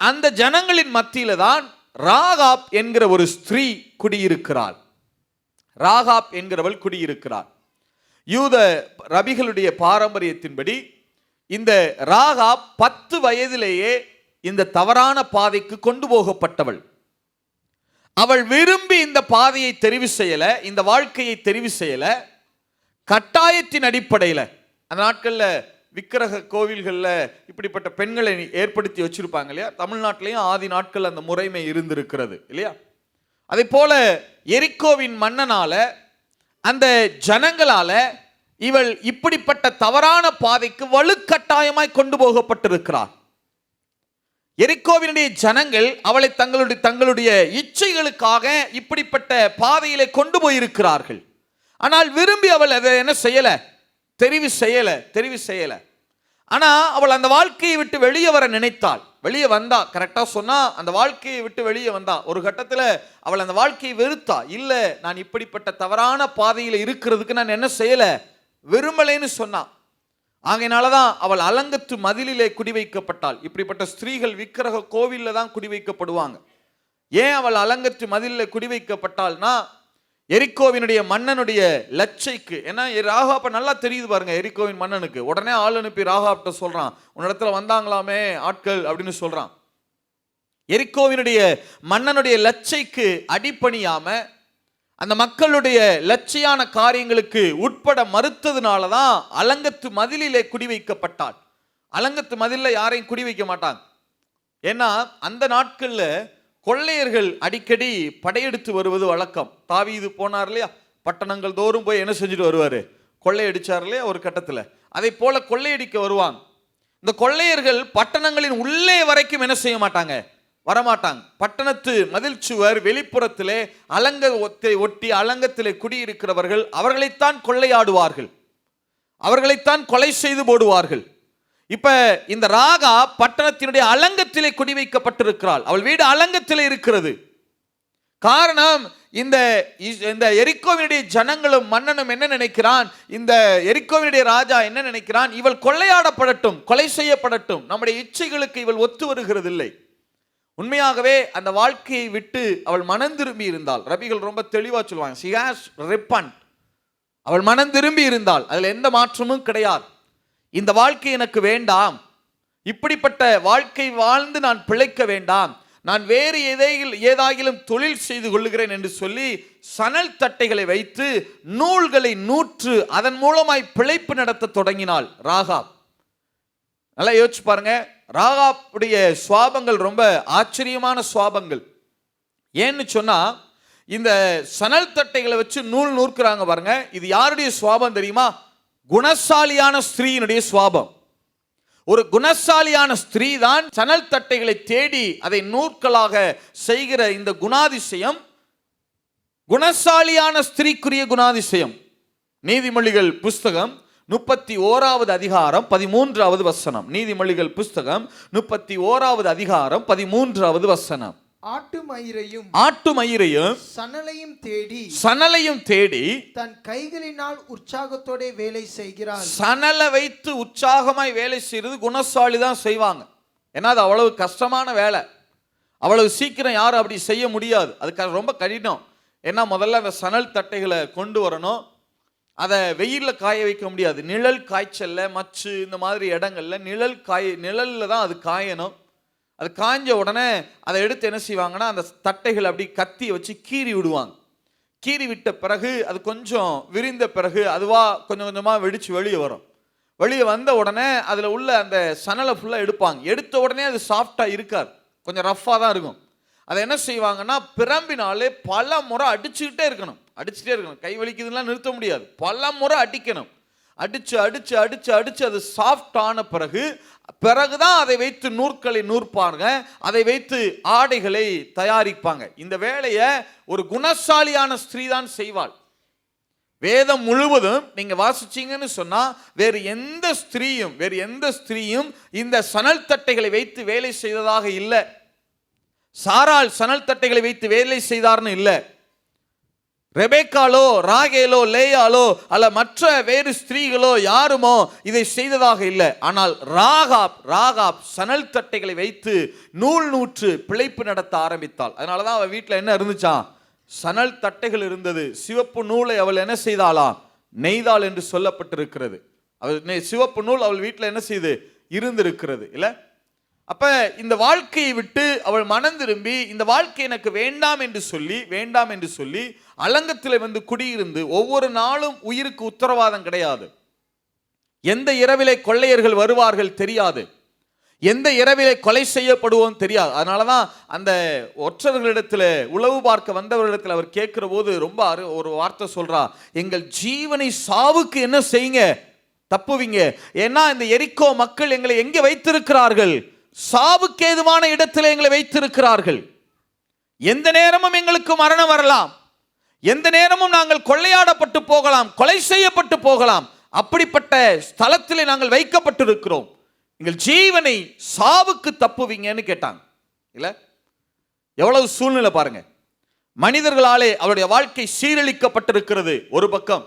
S1: அந்த ஜனங்களின் மத்தியில தான் ராகாப் என்கிற ஒரு ஸ்திரீ குடியிருக்கிறாள். ராகாப் என்கிறவள் குடியிருக்கிறாள். யூத ரபிகளுடைய பாரம்பரியத்தின்படி இந்த ராகாப் 10 வயதிலேயே இந்த தவறான பாதைக்கு கொண்டு போகப்பட்டவள். அவள் விரும்பி இந்த பாதையை தெரிவு செய்யல, இந்த வாழ்க்கையை தெரிவு செய்யல, கட்டாயத்தின் அடிப்படையில். அந்த நாட்கள்ல விக்கிரக கோவில்கள்ல இப்படிப்பட்ட பெண்களை ஏற்படுத்தி வச்சிருப்பாங்க இல்லையா? தமிழ்நாட்டிலையும் ஆதி நாட்கள் அந்த முறைமை இருந்திருக்கிறது இல்லையா? அதே போல எரிகோவின் மன்னனால அந்த ஜனங்களால இவள் இப்படிப்பட்ட தவறான பாதைக்கு வலுக்கட்டாயமாய் கொண்டு போகப்பட்டிருக்கிறார். எரிகோவினுடைய ஜனங்கள் அவளை தங்களுடைய இச்சைகளுக்காக இப்படிப்பட்ட பாதையிலே கொண்டு போயிருக்கிறார்கள். ஆனால் விரும்பி அவள் அதை என்ன செய்யல, தெரிவு செய்யல. ஆனா அவள் அந்த வாழ்க்கையை விட்டு வெளியே வர நினைத்தாள். வெளியே வந்தா, கரெக்டா சொன்னா அந்த வாழ்க்கையை விட்டு வெளியே வந்தா. ஒரு கட்டத்தில் அவள் அந்த வாழ்க்கையை வெறுத்தா. இல்ல, நான் இப்படிப்பட்ட தவறான பாதையில் இருக்கிறதுக்கு நான் என்ன செய்யல, விரும்பலைன்னு சொன்னா. ஆகையினாலதான் அவள் அலங்கத்து மதிலிலே குடிவைக்கப்பட்டாள். இப்படிப்பட்ட ஸ்திரீகள் விக்கிரக கோவில்ல தான் குடிவைக்கப்படுவாங்க. ஏன் அவள் அலங்கத்து மதிலில் குடிவைக்கப்பட்டாள்னா, எரிகோவினுடைய மன்னனுடைய லட்சைக்கு. ஏன்னா ராகாப்ப நல்லா தெரியுது பாருங்க, எரிகோவின் மன்னனுக்கு. உடனே ஆள் அனுப்பி ராகாப்ட சொல்றான், உன்னிடத்துல வந்தாங்களாமே ஆட்கள் அப்படின்னு சொல்றான். எரிகோவினுடைய மன்னனுடைய லட்சைக்கு அடிபணியாம அந்த மக்களுடைய லட்சியான காரியங்களுக்கு உட்பட மறுத்ததுனாலதான் அலங்கத்து மதிலிலே குடிவைக்கப்பட்டாள். அலங்கத்து மதில யாரையும் குடி வைக்க மாட்டாங்க. ஏன்னா அந்த நாட்கள்ல கொள்ளையர்கள் அடிக்கடி படையெடுத்து வருவது வழக்கம். தாவீது போனார் இல்லையா, பட்டணங்கள் தோறும் போய் என்ன செஞ்சுட்டு வருவாரு, கொள்ளையடிச்சார் இல்லையா ஒரு கட்டத்துல. அதை போல கொள்ளையடிக்க வருவாங்க. இந்த கொள்ளையர்கள் பட்டணங்களின் உள்ளே வரைக்கும் என்ன செய்ய மாட்டாங்க, வரமாட்டாங்க. பட்டணத்து மதில் சுவர் வெளிப்புறத்திலே அலங்கத்தை ஒட்டி அலங்கத்திலே குடியிருக்கிறவர்கள் அவர்களைத்தான் கொள்ளையாடுவார்கள், அவர்களைத்தான் கொலை செய்து போடுவார்கள். இப்ப இந்த ராகா பட்டணத்தினுடைய அலங்கத்திலே குடி வைக்கப்பட்டிருக்கிறாள். அவள் வீடு அலங்கத்திலே இருக்கிறது. காரணம், இந்த எரிகோவினுடைய ஜனங்களும் மன்னனும் என்ன நினைக்கிறான், இந்த எரிகோவினுடைய ராஜா என்ன நினைக்கிறான், இவள் கொள்ளையாடப்படட்டும், கொலை செய்யப்படட்டும், நம்முடைய இச்சைகளுக்கு இவள் ஒத்து வருகிறது இல்லை. உண்மையாகவே அந்த வாழ்க்கையை விட்டு அவள் மனம் திரும்பி இருந்தால், ரபிகள் ரொம்ப தெளிவா சொல்லுவாங்க, she has repent. அவள் மனம் திரும்பி இருந்தால், அதுல எந்த மாற்றமும் கிடையாது. இந்த வாழ்க்கை எனக்கு வேண்டாம், இப்படிப்பட்ட வாழ்க்கை வாழ்ந்து நான் பிழைக்க வேண்டாம், நான் வேறு ஏதாகிலும் தொழில் செய்து கொள்ளுகிறேன் என்று சொல்லி சணல் தட்டைகளை வைத்து நூல்களை நூற்று அதன் மூலமாய் பிழைப்பு நடத்த தொடங்கினாள் ராகாப். நல்லா யோசிச்சு பாருங்க, ராகாப்புடைய சுவாபங்கள் ரொம்ப ஆச்சரியமான சுவாபங்கள். ஏன்னு சொன்னா, இந்த சணல் தட்டைகளை வச்சு நூல் நூற்கிறாங்க பாருங்க, இது யாருடைய சுவாபம் தெரியுமா? குணசாலியான ஸ்திரீயினுடைய சுவாபம். ஒரு குணசாலியான ஸ்திரீ தான் சணல் தட்டைகளை தேடி அதை நூற்களாக செய்கிற இந்த குணாதிசயம் குணசாலியான ஸ்திரீக்குரிய குணாதிசயம். நீதிமொழிகள் புஸ்தகம் 31வது அதிகாரம் 13வது வசனம். நீதிமொழிகள் புஸ்தகம் 31வது அதிகாரம் 13வது வசனம்.
S3: ஆட்டு மயிரையும் சணலையும் தேடி தன் கைகளினால் உற்சாகத்தோட வேலை செய்கிறார்.
S1: சணலை வைத்து உற்சாகமாய் வேலை செய்யறது குணசாலி தான் செய்வாங்க. ஏன்னா அது அவ்வளவு கஷ்டமான வேலை, அவ்வளவு சீக்கிரம் யாரும் அப்படி செய்ய முடியாது, அதுக்காக ரொம்ப கடினம். ஏன்னா முதல்ல அந்த சணல் தட்டைகளை கொண்டு வரணும், அதை வெயிலில் காய வைக்க முடியாது, நிழல் காய்ச்சல்ல மச்சு இந்த மாதிரி இடங்கள்ல நிழல்ல தான் அது காயணும். அது காய்ஞ்ச உடனே அதை எடுத்து என்ன செய்வாங்கன்னா, அந்த தட்டைகள் அப்படி கத்தி வச்சு கீறி விடுவாங்க. கீறி விட்ட பிறகு அது கொஞ்சம் விரிந்த பிறகு அதுவா கொஞ்சம் கொஞ்சமாக வெடிச்சு வெளியே வரும். வெளியே வந்த உடனே அதில் உள்ள அந்த சணலை ஃபுல்லாக எடுப்பாங்க. எடுத்த உடனே அது சாஃப்டாக இருக்காது, கொஞ்சம் ரஃப்பாக தான் இருக்கும். அதை என்ன செய்வாங்கன்னா, பிரம்பினாலே பல முறை அடிச்சுக்கிட்டே இருக்கணும். கை வலிக்குதுலாம் நிறுத்த முடியாது, பல முறை அடிக்கணும். அடிச்சு அடிச்சு அடிச்சு அடிச்சு அது சாஃப்ட் ஆன பிறகுதான் அதை வைத்து நூற்களை நூற்பாங்க, அதை வைத்து ஆடைகளை தயாரிப்பாங்க. இந்த வேலையை ஒரு குணசாலியான ஸ்திரீ தான் செய்வாள். வேதம் முழுவதும் நீங்க வாசிச்சீங்கன்னு சொன்னா வேறு எந்த ஸ்திரீயும் இந்த சணல் தட்டைகளை வைத்து வேலை செய்ததாக இல்லை. சாராள் சணல் தட்டைகளை வைத்து வேலை செய்தார்னு இல்லை. ரெபேக்காலோ ராகேலோ லேயாலோ அல்ல மற்ற வேறு ஸ்திரீகளோ யாருமோ இதை செய்ததாக இல்லை. ஆனால் ராகாப் சணல் தட்டைகளை வைத்து நூல் நூற்று பிழைப்பு நடத்த ஆரம்பித்தாள். அதனாலதான் அவள் வீட்டில் என்ன இருந்துச்சான்? சணல் தட்டைகள் இருந்தது. சிவப்பு நூலை அவள் என்ன செய்தாளா? நெய்தாள் என்று சொல்லப்பட்டிருக்கிறது. அவள் சிவப்பு நூல் அவள் வீட்டில் என்ன செய்து இருந்திருக்கிறது இல்ல? அப்ப இந்த வாழ்க்கையை விட்டு அவள் மனம் திரும்பி, இந்த வாழ்க்கை எனக்கு வேண்டாம் என்று சொல்லி அலங்கத்தில் வந்து குடியிருந்து, ஒவ்வொரு நாளும் உயிருக்கு உத்தரவாதம் கிடையாது, எந்த இரவிலே கொள்ளையர்கள் வருவார்கள் தெரியாது, எந்த இரவிலே கொலை செய்யப்படுவோம் தெரியாது. அதனாலதான் அந்த ஒற்றர்களிடத்தில் உளவு பார்க்க வந்தவர்களிடத்தில் அவர் கேட்கிற போது ரொம்ப ஒரு வார்த்தை சொல்றா, எங்கள் ஜீவனை சாவுக்கு என்ன செய்யுங்க, தப்புவீங்க. ஏன்னா இந்த எரிக்கோ மக்கள் எங்களை எங்கே வைத்திருக்கிறார்கள்? சாவுக்கு ஏதுவான இடத்தில் எங்களை வைத்திருக்கிறார்கள். எந்த நேரமும் எங்களுக்கு மரணம் வரலாம், எந்த நேரமும் நாங்கள் கொள்ளையாடப்பட்டு போகலாம், கொலை செய்யப்பட்டு போகலாம். அப்படிப்பட்ட ஸ்தலத்தில் நாங்கள் வைக்கப்பட்டிருக்கிறோம், எங்கள் ஜீவனை சாவுக்கு தப்புவீங்கன்னு கேட்டாங்க இல்ல? எவ்வளவு சூழ்நிலை பாருங்க. மனிதர்களாலே அவருடைய வாழ்க்கை சீரழிக்கப்பட்டிருக்கிறது, ஒரு பக்கம்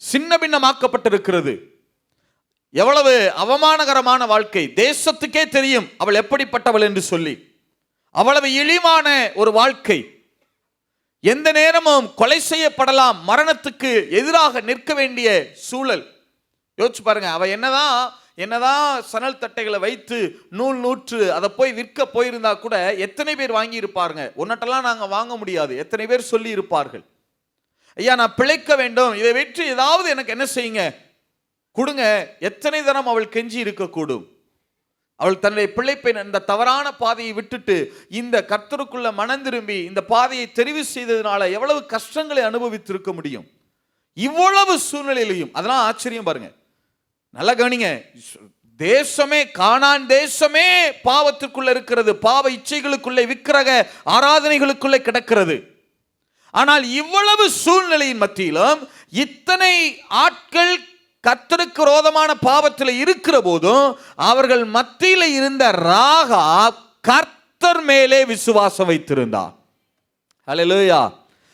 S1: சின்ன பின்னமாக்கப்பட்டிருக்கிறது. எவ்வளவு அவமானகரமான வாழ்க்கை, தேசத்துக்கே தெரியும் அவள் எப்படிப்பட்டவள் என்று சொல்லி. அவ்வளவு இழிவான ஒரு வாழ்க்கை, எந்த நேரமும் கொலை செய்யப்படலாம், மரணத்துக்கு எதிராக நிற்க வேண்டிய சூழல். யோசிச்சு பாருங்க, அவ என்னதான் சணல் தட்டைகளை வைத்து நூல் நூற்று அதை போய் விற்க போயிருந்தா கூட எத்தனை பேர் வாங்கி இருப்பாருங்க? ஒன்னட்டெல்லாம் நாங்க வாங்க முடியாது, எத்தனை பேர் சொல்லி இருப்பார்கள், ஐயா நான் பிழைக்க வேண்டும், இதை வெற்றி ஏதாவது எனக்கு என்ன செய்யுங்க கொடுங்க. எத்தனை தரம் அவள் கெஞ்சி இருக்கக்கூடும். அவள் தன்னுடைய பிழைப்பை இந்த தவறான பாதையை விட்டுட்டு இந்த கர்த்தருக்குள்ள மனம் திரும்பி இந்த பாதையை தெரிவு செய்ததுனால எவ்வளவு கஷ்டங்களை அனுபவித்திருக்க முடியும் இவ்வளவு சூழ்நிலையிலையும். அதெல்லாம் ஆச்சரியம் பாருங்க, நல்லா கவனிங்க. தேசமே, கானான் தேசமே பாவத்திற்குள்ள இருக்கிறது, பாவ இச்சைகளுக்குள்ளே, விக்கிரக ஆராதனைகளுக்குள்ளே கிடக்கிறது. ஆனால் இவ்வளவு சூழ்நிலையின் மத்தியிலும் இத்தனை ஆட்கள் கர்த்தருக்கு விரோதமான பாவத்தில் இருக்கிற போதும் அவர்கள் மத்தியில் இருந்த ராகாப் கர்த்தர் மேலே விசுவாசம் வைத்திருந்தார். ஹல்லேலூயா.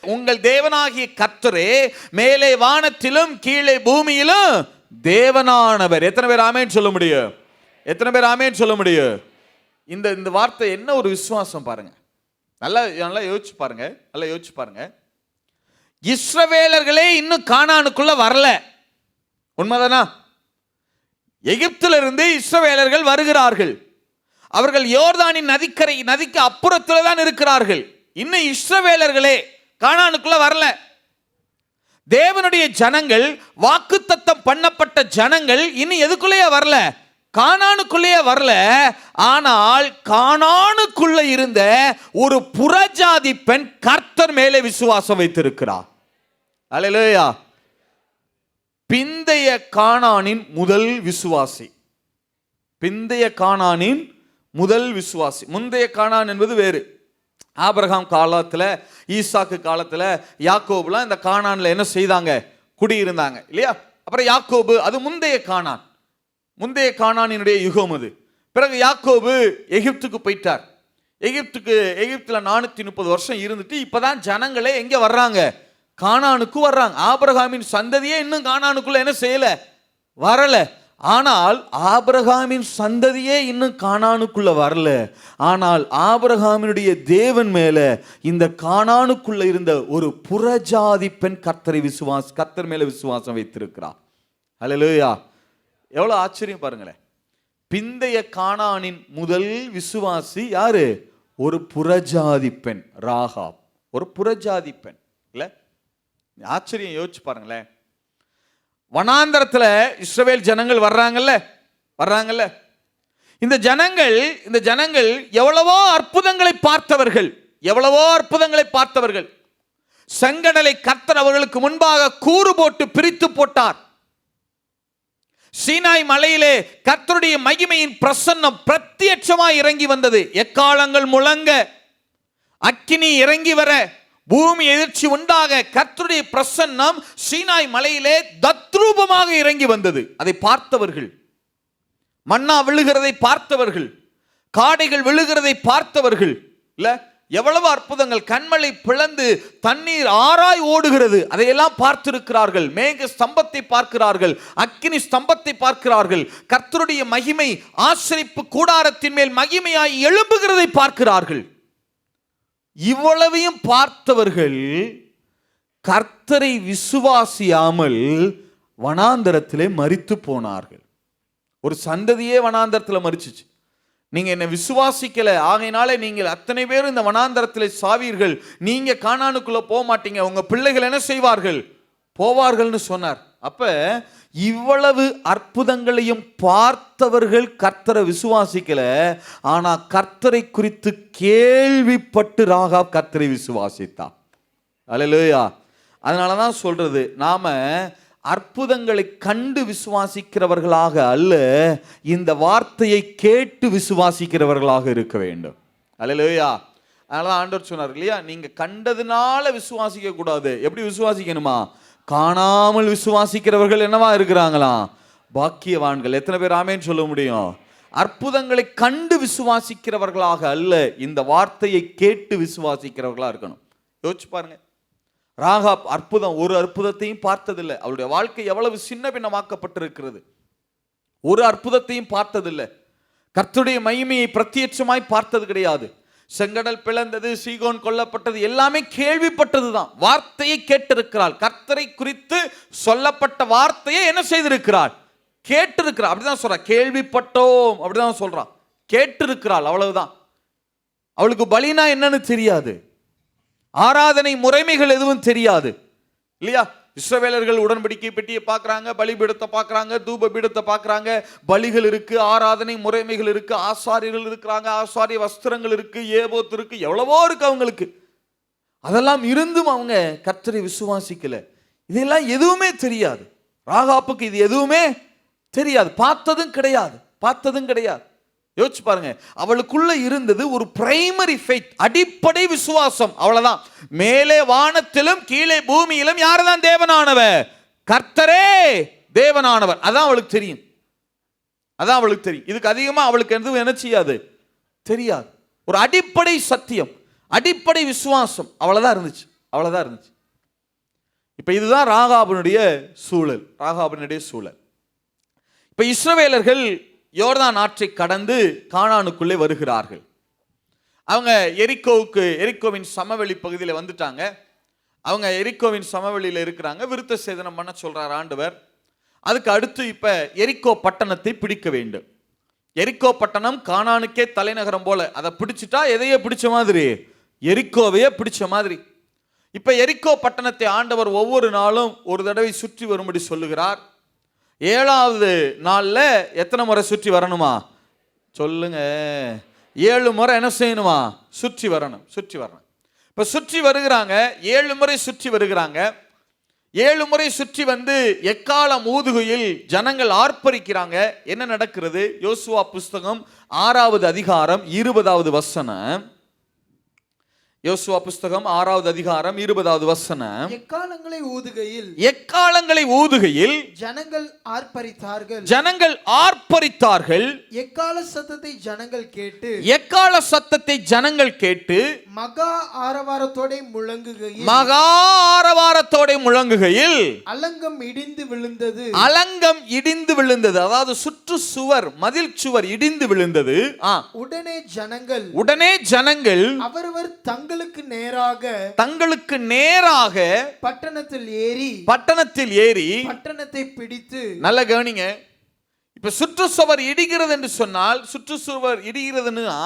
S1: உங்கள் தேவனாகிய கர்த்தரே மேலே வானத்திலும் கீழே பூமியிலும் தேவனானவர். எத்தனை பேர் ஆமென் சொல்ல முடியும்? எத்தனை பேர் ஆமென் சொல்ல முடியும்? இந்த வார்த்தை என்ன ஒரு விசுவாசம் பாருங்க. நல்லா யோசிச்சு பாருங்க. இஸ்ரவேலர்களே இன்னும் கானானுக்குள்ள வரல, உண்மைதானா?
S2: எகிப்திலிருந்து இஸ்ரவேலர்கள் வருகிறார்கள். அவர்கள் யோர்தானின் நதிக்கு அப்புறத்துல தான் இருக்கிறார்கள். இன்னும் இஸ்ரவேலர்களே கானானுக்குள்ள வரல. தேவனுடைய ஜனங்கள், வாக்குத்தத்தம் பண்ணப்பட்ட ஜனங்கள் இன்னும் எதுக்குள்ளேயே வரல, கானானுக்குள்ளேயே வரல. ஆனால் கானானுக்குள்ள இருந்த ஒரு புறஜாதி பெண் கர்த்தர் மேலே விசுவாசம் வைத்திருக்கிறார். அல்லேலூயா. பிந்தைய கானானின் முதல் விசுவாசி, பிந்தைய கானானின் முதல் விசுவாசி. முந்தைய கானான் என்பது வேறு. ஆபிரகாம் காலத்துல, ஈசாக்கு காலத்துல யாக்கோபுலாம் இந்த கானான்ல என்ன செய்தாங்க, குடியிருந்தாங்க இல்லையா. அப்புறம் யாக்கோபு, அது முந்தைய கானான், முந்தைய கானானினுடைய யுகம் அது. பிறகு யாக்கோபு எகிப்துக்கு போயிட்டார். எகிப்துல 430 வருஷம் இருந்துட்டு இப்பதான் ஜனங்களே எங்க வர்றாங்க, கானானுக்கு வர்றாங்க. ஆபிரகாமின் சந்ததியே இன்னும் கானானுக்குள்ள என்ன செய்யல, வரல. ஆனால் ஆபிரகாமின் சந்ததியே இன்னும் கானானுக்குள்ள வரல. ஆனால் ஆபிரகாமினுடைய தேவன் மேல இந்த கானானுக்குள்ள இருந்த ஒரு புறஜாதி பெண் கர்த்தர் மேல விசுவாசம் வைத்திருக்கிறார். அல்லேலூயா. எவ்வளவு ஆச்சரியம் பாருங்களேன். பிந்தைய கானானின் முதல் விசுவாசி யாரு, ஒரு புறஜாதி பெண் ராகாப், ஒரு புறஜாதி பெண். இல்ல, ஆச்சரியம் யோசிச்சு பாருங்களேன். வனாந்தரத்துல இஸ்ரவேல் ஜனங்கள் வர்றாங்கல்ல. இந்த ஜனங்கள் எவ்வளவோ அற்புதங்களை பார்த்தவர்கள். செங்கடலை கர்த்தர் அவர்களுக்கு முன்பாக கூறு போட்டு பிரித்து போட்டார். சீனாய் மலையிலே கர்த்தருடைய மகிமையின் பிரசன்னம் பிரத்யட்சமாய் இறங்கி வந்தது. எக்காலங்கள் முழங்க, அக்கினி இறங்கி வர, பூமி எதிர்ச்சி உண்டாக கர்த்தருடைய பிரசன்னம் சீனாய் மலையிலே தத்ரூபமாக இறங்கி வந்தது. அதை பார்த்தவர்கள், மன்னா விழுகிறதை பார்த்தவர்கள், காடைகள் விழுகிறதை பார்த்தவர்கள். இல்ல, எவ்வளவு அற்புதங்கள். கண்மலை பிளந்து தண்ணீர் ஆராய் ஓடுகிறது, அதையெல்லாம் பார்த்திருக்கிறார்கள். மேக ஸ்தம்பத்தை பார்க்கிறார்கள், அக்கினி ஸ்தம்பத்தை பார்க்கிறார்கள். கர்த்தருடைய மகிமை ஆசரிப்பு கூடாரத்தின் மேல் மகிமையாய் எழும்புகிறதை பார்க்கிறார்கள். இவ்வளவையும் பார்த்தவர்கள் கர்த்தரை விசுவாசியாமல் வனாந்தரத்திலே மரித்து போனார்கள். ஒரு சந்ததியே வனாந்தரத்தில் மரிச்சிச்சு. நீங்க என்ன விசுவாசிக்கல, ஆகையினாலே நீங்கள் அத்தனை பேரும் இந்த வனாந்தரத்திலே சாவீர்கள், நீங்க கானானுக்குள்ள போக மாட்டீங்க, உங்க பிள்ளைகள் என்ன செய்வார்கள், போவார்கள்னு சொன்னார். அப்ப இவ்வளவு அற்புதங்களையும் பார்த்தவர்கள் கர்த்தரை விசுவாசிக்கல. ஆனா கர்த்தரை குறித்து கேள்விப்பட்டு ராகாப் கர்த்தரை விசுவாசித்தார். அல்லேலூயா. அதனாலதான் சொல்றது, நாம அற்புதங்களை கண்டு விசுவாசிக்கிறவர்களாக அல்ல, இந்த வார்த்தையை கேட்டு விசுவாசிக்கிறவர்களாக இருக்க வேண்டும். அல்லேலூயா. அதனால ஆண்டவர் சொன்னார் இல்லையா, நீங்க கண்டதுனால விசுவாசிக்க கூடாது. எப்படி விசுவாசிக்கணுமா, காணாமல் விசுவாசிக்கிறவர்கள் என்னவா இருக்கிறாங்களாம், பாக்கியவான்கள். எத்தனை பேர் ஆமேன்னு சொல்ல முடியும்? அற்புதங்களை கண்டு விசுவாசிக்கிறவர்களாக அல்ல, இந்த வார்த்தையை கேட்டு விசுவாசிக்கிறவர்களா இருக்கணும். யோசிச்சு பாருங்க. ராகாப் ஒரு அற்புதத்தையும் பார்த்ததில்லை. அவளுடைய வாழ்க்கை எவ்வளவு சின்ன பின்னமாக்கப்பட்டிருக்கிறது. ஒரு அற்புதத்தையும் பார்த்ததில்லை. கர்த்தருடைய மகிமையை பிரத்யட்சமாய் பார்த்தது கிடையாது. செங்கடல் பிளந்தது, சீகோன் கொல்லப்பட்டது, எல்லாமே கேள்விப்பட்டதுதான். வார்த்தையை கேட்டிருக்கிறாள். கர்த்தரை குறித்து சொல்லப்பட்ட வார்த்தையை என்ன செய்திருக்கிறாள், கேட்டிருக்கிறாள். அப்படிதான் சொல்றா, கேள்விப்பட்டோம் அப்படிதான் சொல்றான், கேட்டிருக்கிறாள், அவ்வளவுதான். அவளுக்கு பலினா என்னன்னு தெரியாது, ஆராதனை முறைமைகள் எதுவும் தெரியாது இல்லையா. இஸ்ரவேலர்கள் உடன்படிக்கை பெட்டியை பார்க்கறாங்க, பலிபீடத்தை பார்க்கறாங்க, தூப பீடத்தை பார்க்கறாங்க, பலிகள் இருக்கு, ஆராதனை முறைமைகள் இருக்கு, ஆசாரியர்கள் இருக்கிறாங்க, ஆசாரிய வஸ்திரங்கள் இருக்கு, ஏபோத் இருக்கு, எவ்வளவோ இருக்கு அவங்களுக்கு. அதெல்லாம் இருந்தும் அவங்க கர்த்தரை விசுவாசிக்கல. இதெல்லாம் எதுவுமே தெரியாது. ராகாப்புக்கு இது எதுவுமே தெரியாது, பார்த்ததும் கிடையாது. யோசிச்சு பாருங்க. அவளுக்குள்ள இருந்தது ஒரு பிரைமரி ஃபெய்த், அடிப்படை விசுவாசம், அவ்வளவுதான். மேலே வானத்திலும் கீழே பூமியிலும் யார்தான் தேவனானவர், கர்த்தரே தேவனானவர். அதான் அவளுக்கு தெரியும். இதுக்கு அதிகமா அவளுக்கு எதுவும் என்ன செய்யாது, தெரியாது. ஒரு அடிப்படை சத்தியம், அடிப்படை விசுவாசம், அவ்வளவுதான் இருந்துச்சு. இப்ப இதுதான் ராகாபினுடைய சூழல். இப்ப இஸ்ரவேலர்கள் யோர்தான் ஆற்றை கடந்து கானானுக்குள்ளே வருகிறார்கள். அவங்க எரிக்கோவின் சமவெளி பகுதியில் வந்துட்டாங்க. அவங்க எரிக்கோவின் சமவெளியில் இருக்கிறாங்க. விருத்த சேதனம் பண்ண சொல்றார் ஆண்டவர்.
S1: அதுக்கு அடுத்து இப்ப எரிக்கோ பட்டணத்தை பிடிக்க வேண்டும். எரிக்கோ பட்டணம் கானானுக்கே தலைநகரம் போல, அதை பிடிச்சிட்டா எதையே பிடிச்ச மாதிரி, எரிக்கோவையே பிடிச்ச மாதிரி. இப்ப எரிக்கோ பட்டணத்தை ஆண்டவர் ஒவ்வொரு நாளும் ஒரு தடவை சுற்றி வரும்படி சொல்லுகிறார். 7வது நாள்ல எத்தனை முறை சுற்றி வரணுமா சொல்லுங்க? 7 முறை என்ன செய்யணுமா? சுற்றி வரணும். இப்ப சுற்றி வருகிறாங்க, 7 முறை சுற்றி வருகிறாங்க. 7 முறை சுற்றி வந்து எக்காலம் ஊதுகையில் ஜனங்கள் ஆர்ப்பரிக்கிறாங்க. என்ன நடக்கிறது? யோசுவா புஸ்தகம் 6வது அதிகாரம் 20வது வசனம். யோசுவா புஸ்தகம் 6வது அதிகாரம் 20வது வசனம்.
S3: எக்காலங்களை
S1: ஊதுகையில்
S3: ஜனங்கள் ஆர்ப்பரித்தார்கள். எக்கால சத்தத்தை ஜனங்கள் கேட்டு மகா ஆரவாரத்தோட முழங்குகையில் அலங்கம் இடிந்து விழுந்தது. அதாவது சுற்றுச்சுவர், மதில் சுவர் இடிந்து விழுந்தது. உடனே ஜனங்கள் அவரவர் தங்களுக்கு நேராக பட்டணத்தில் ஏறி பட்டணத்தை பிடித்து. நல்ல கவனிங்க. இப்ப சுற்றுச்சுவர் இடிகிறது என்று சொன்னால், சுற்றுச்சுவர் இடிகிறதுன்னா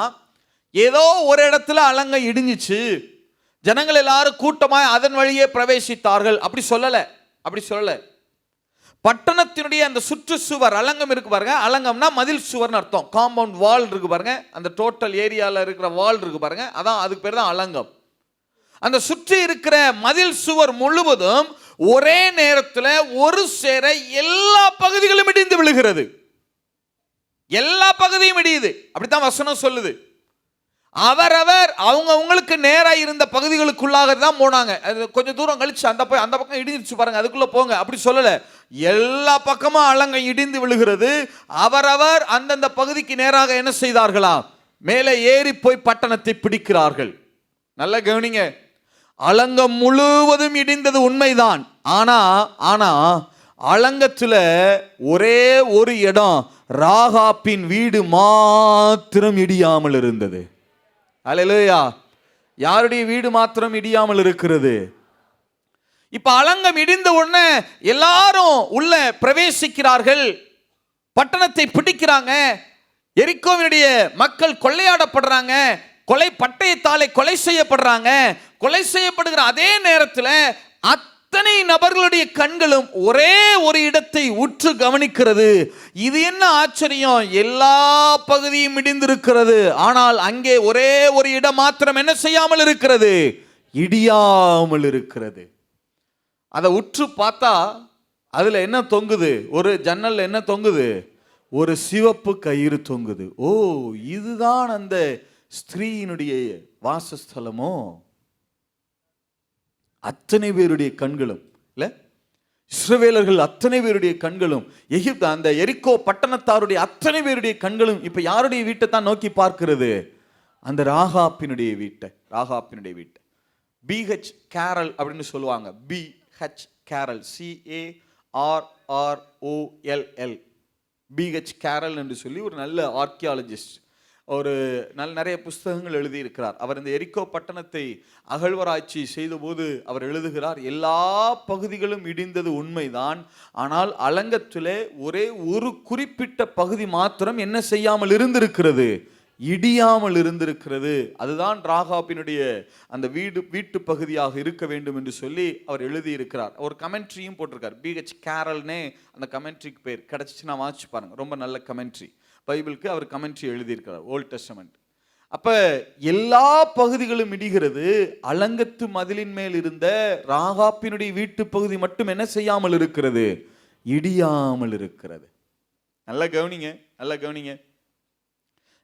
S3: ஏதோ ஒரு இடத்துல அலங்கம் இடிஞ்சிச்சு, ஜனங்கள் எல்லாரும் கூட்டமாய் அதன் வழியே பிரவேசித்தார்கள், அப்படி சொல்லல. பட்டணத்தினுடைய அந்த சுற்றுச்சுவர் அலங்கம் இருக்கு பாருங்க. அலங்கம்னா மதில் சுவர்னு அர்த்தம். காம்பவுண்ட் வால் இருக்கு பாருங்க, அந்த டோட்டல் ஏரியால இருக்கிற வால் இருக்கு பாருங்க, அதான் அதுக்கு பேர் தான் அலங்கம். அந்த சுற்றி இருக்கிற மதில் சுவர் முழுவதும் ஒரே நேரத்தில் ஒரு சேர எல்லா பகுதிகளும் இடிந்து விழுகிறது. எல்லா பகுதியும் இடியுது, அப்படித்தான் வசனம் சொல்லுது. அவரவர் அவங்களுக்கு நேரா இருந்த பகுதிகளுக்குள்ளாக தான் போனாங்க. கொஞ்சம் தூரம் கழிச்சு அந்த பக்கம் இடிஞ்சிச்சு பாருங்க, அதுக்குள்ள போங்க, அப்படி சொல்லல. எல்லா பக்கமும் அலங்கம் இடிந்து விழுகிறது. அவரவர் அந்தந்த பகுதிக்கு நேராக என்ன செய்தார்களா? மேலே ஏறி போய் பட்டணத்தை பிடிக்கிறார்கள். நல்ல கவனிங்க. அலங்கம் முழுவதும் இடிந்தது உண்மைதான். ஆனா அலங்கத்துல ஒரே ஒரு இடம், ராகாப்பின் வீடு மாத்திரம் இடியாமல் இருந்தது. அல்லேலூயா. யாருடைய வீடு மாத்திரம் இடியாமல் இருக்கிறது? இப்ப அலங்கம் இடிந்த உடனே எல்லாரும் உள்ள பிரவேசிக்கிறார்கள், பட்டணத்தை பிடிக்கிறாங்க. எரிக்கோவினுடைய மக்கள் கொள்ளையாடப்படுறாங்க, பட்டயத்தாலே கொலை செய்யப்படுறாங்க. கொலை செய்யப்படுகிற அதே நேரத்தில் அத்தனை நபர்களுடைய கண்களும் ஒரே ஒரு இடத்தை உற்று கவனிக்கிறது. இது என்ன ஆச்சரியம், எல்லா பகுதியும் இடிந்திருக்கிறது, ஆனால் அங்கே ஒரே ஒரு இடம் மாத்திரம் என்ன செய்யாமல் இருக்கிறது? இடியாமல் இருக்கிறது. அதை உற்று பார்த்தா அதுல என்ன தொங்குது? ஒரு ஜன்னல் என்ன தொங்குது? ஒரு சிவப்பு கயிறு தொங்குது. ஓ, இதுதான் அந்த ஸ்திரீயினுடைய வாசஸ்தலமோ? அத்தனை பேருடைய கண்களும் இல்ல, இஸ்ரவேலர்கள் அத்தனை பேருடைய கண்களும், எகிப்து அந்த எரிக்கோ பட்டணத்தாருடைய அத்தனை பேருடைய கண்களும் இப்ப யாருடைய வீட்டை தான் நோக்கி பார்க்கிறது? அந்த ராகாப்பினுடைய வீட்டை. BH கேரல் அப்படின்னு சொல்லுவாங்க. BH Carroll, CARROLL, BH Carroll என்று சொல்லி ஒரு நல்ல ஆர்கியாலஜிஸ்ட், ஒரு நிறைய புஸ்தகங்கள் எழுதியிருக்கிறார். அவர் இந்த எரிக்கோ பட்டணத்தை அகழ்வராய்ச்சி செய்தபோது அவர் எழுதுகிறார், எல்லா பகுதிகளும் இடிந்தது உண்மைதான், ஆனால் அலங்கத்திலே ஒரே ஒரு குறிப்பிட்ட பகுதி மாத்திரம் என்ன செய்யாமல் இருந்திருக்கிறது? இடியாமல் இருந்திருக்கிறது. அதுதான் ராகாபினுடைய அந்த வீட்டு பகுதியாக இருக்க வேண்டும் என்று சொல்லி அவர் எழுதியிருக்கிறார். ஒரு கமெண்ட்ரியும் போட்டிருக்கார். BH கேரல்னே அந்த கமெண்ட்ரிக்கு பேர். கிடைச்சிச்சுன்னா வாசிச்சு பாருங்க, ரொம்ப நல்ல கமெண்ட்ரி. பைபிளுக்கு அவர் கமெண்ட்ரி எழுதியிருக்கிறார், ஓல்ட் டெஸ்டமெண்ட். அப்ப எல்லா பகுதிகளும் இடிகிறது, அலங்கத்து மதிலின் மேல் இருந்த ராகாப்பினுடைய வீட்டு பகுதி மட்டும் என்ன செய்யாமல் இருக்கிறது? இடியாமல் இருக்கிறது. நல்லா கவனிங்க.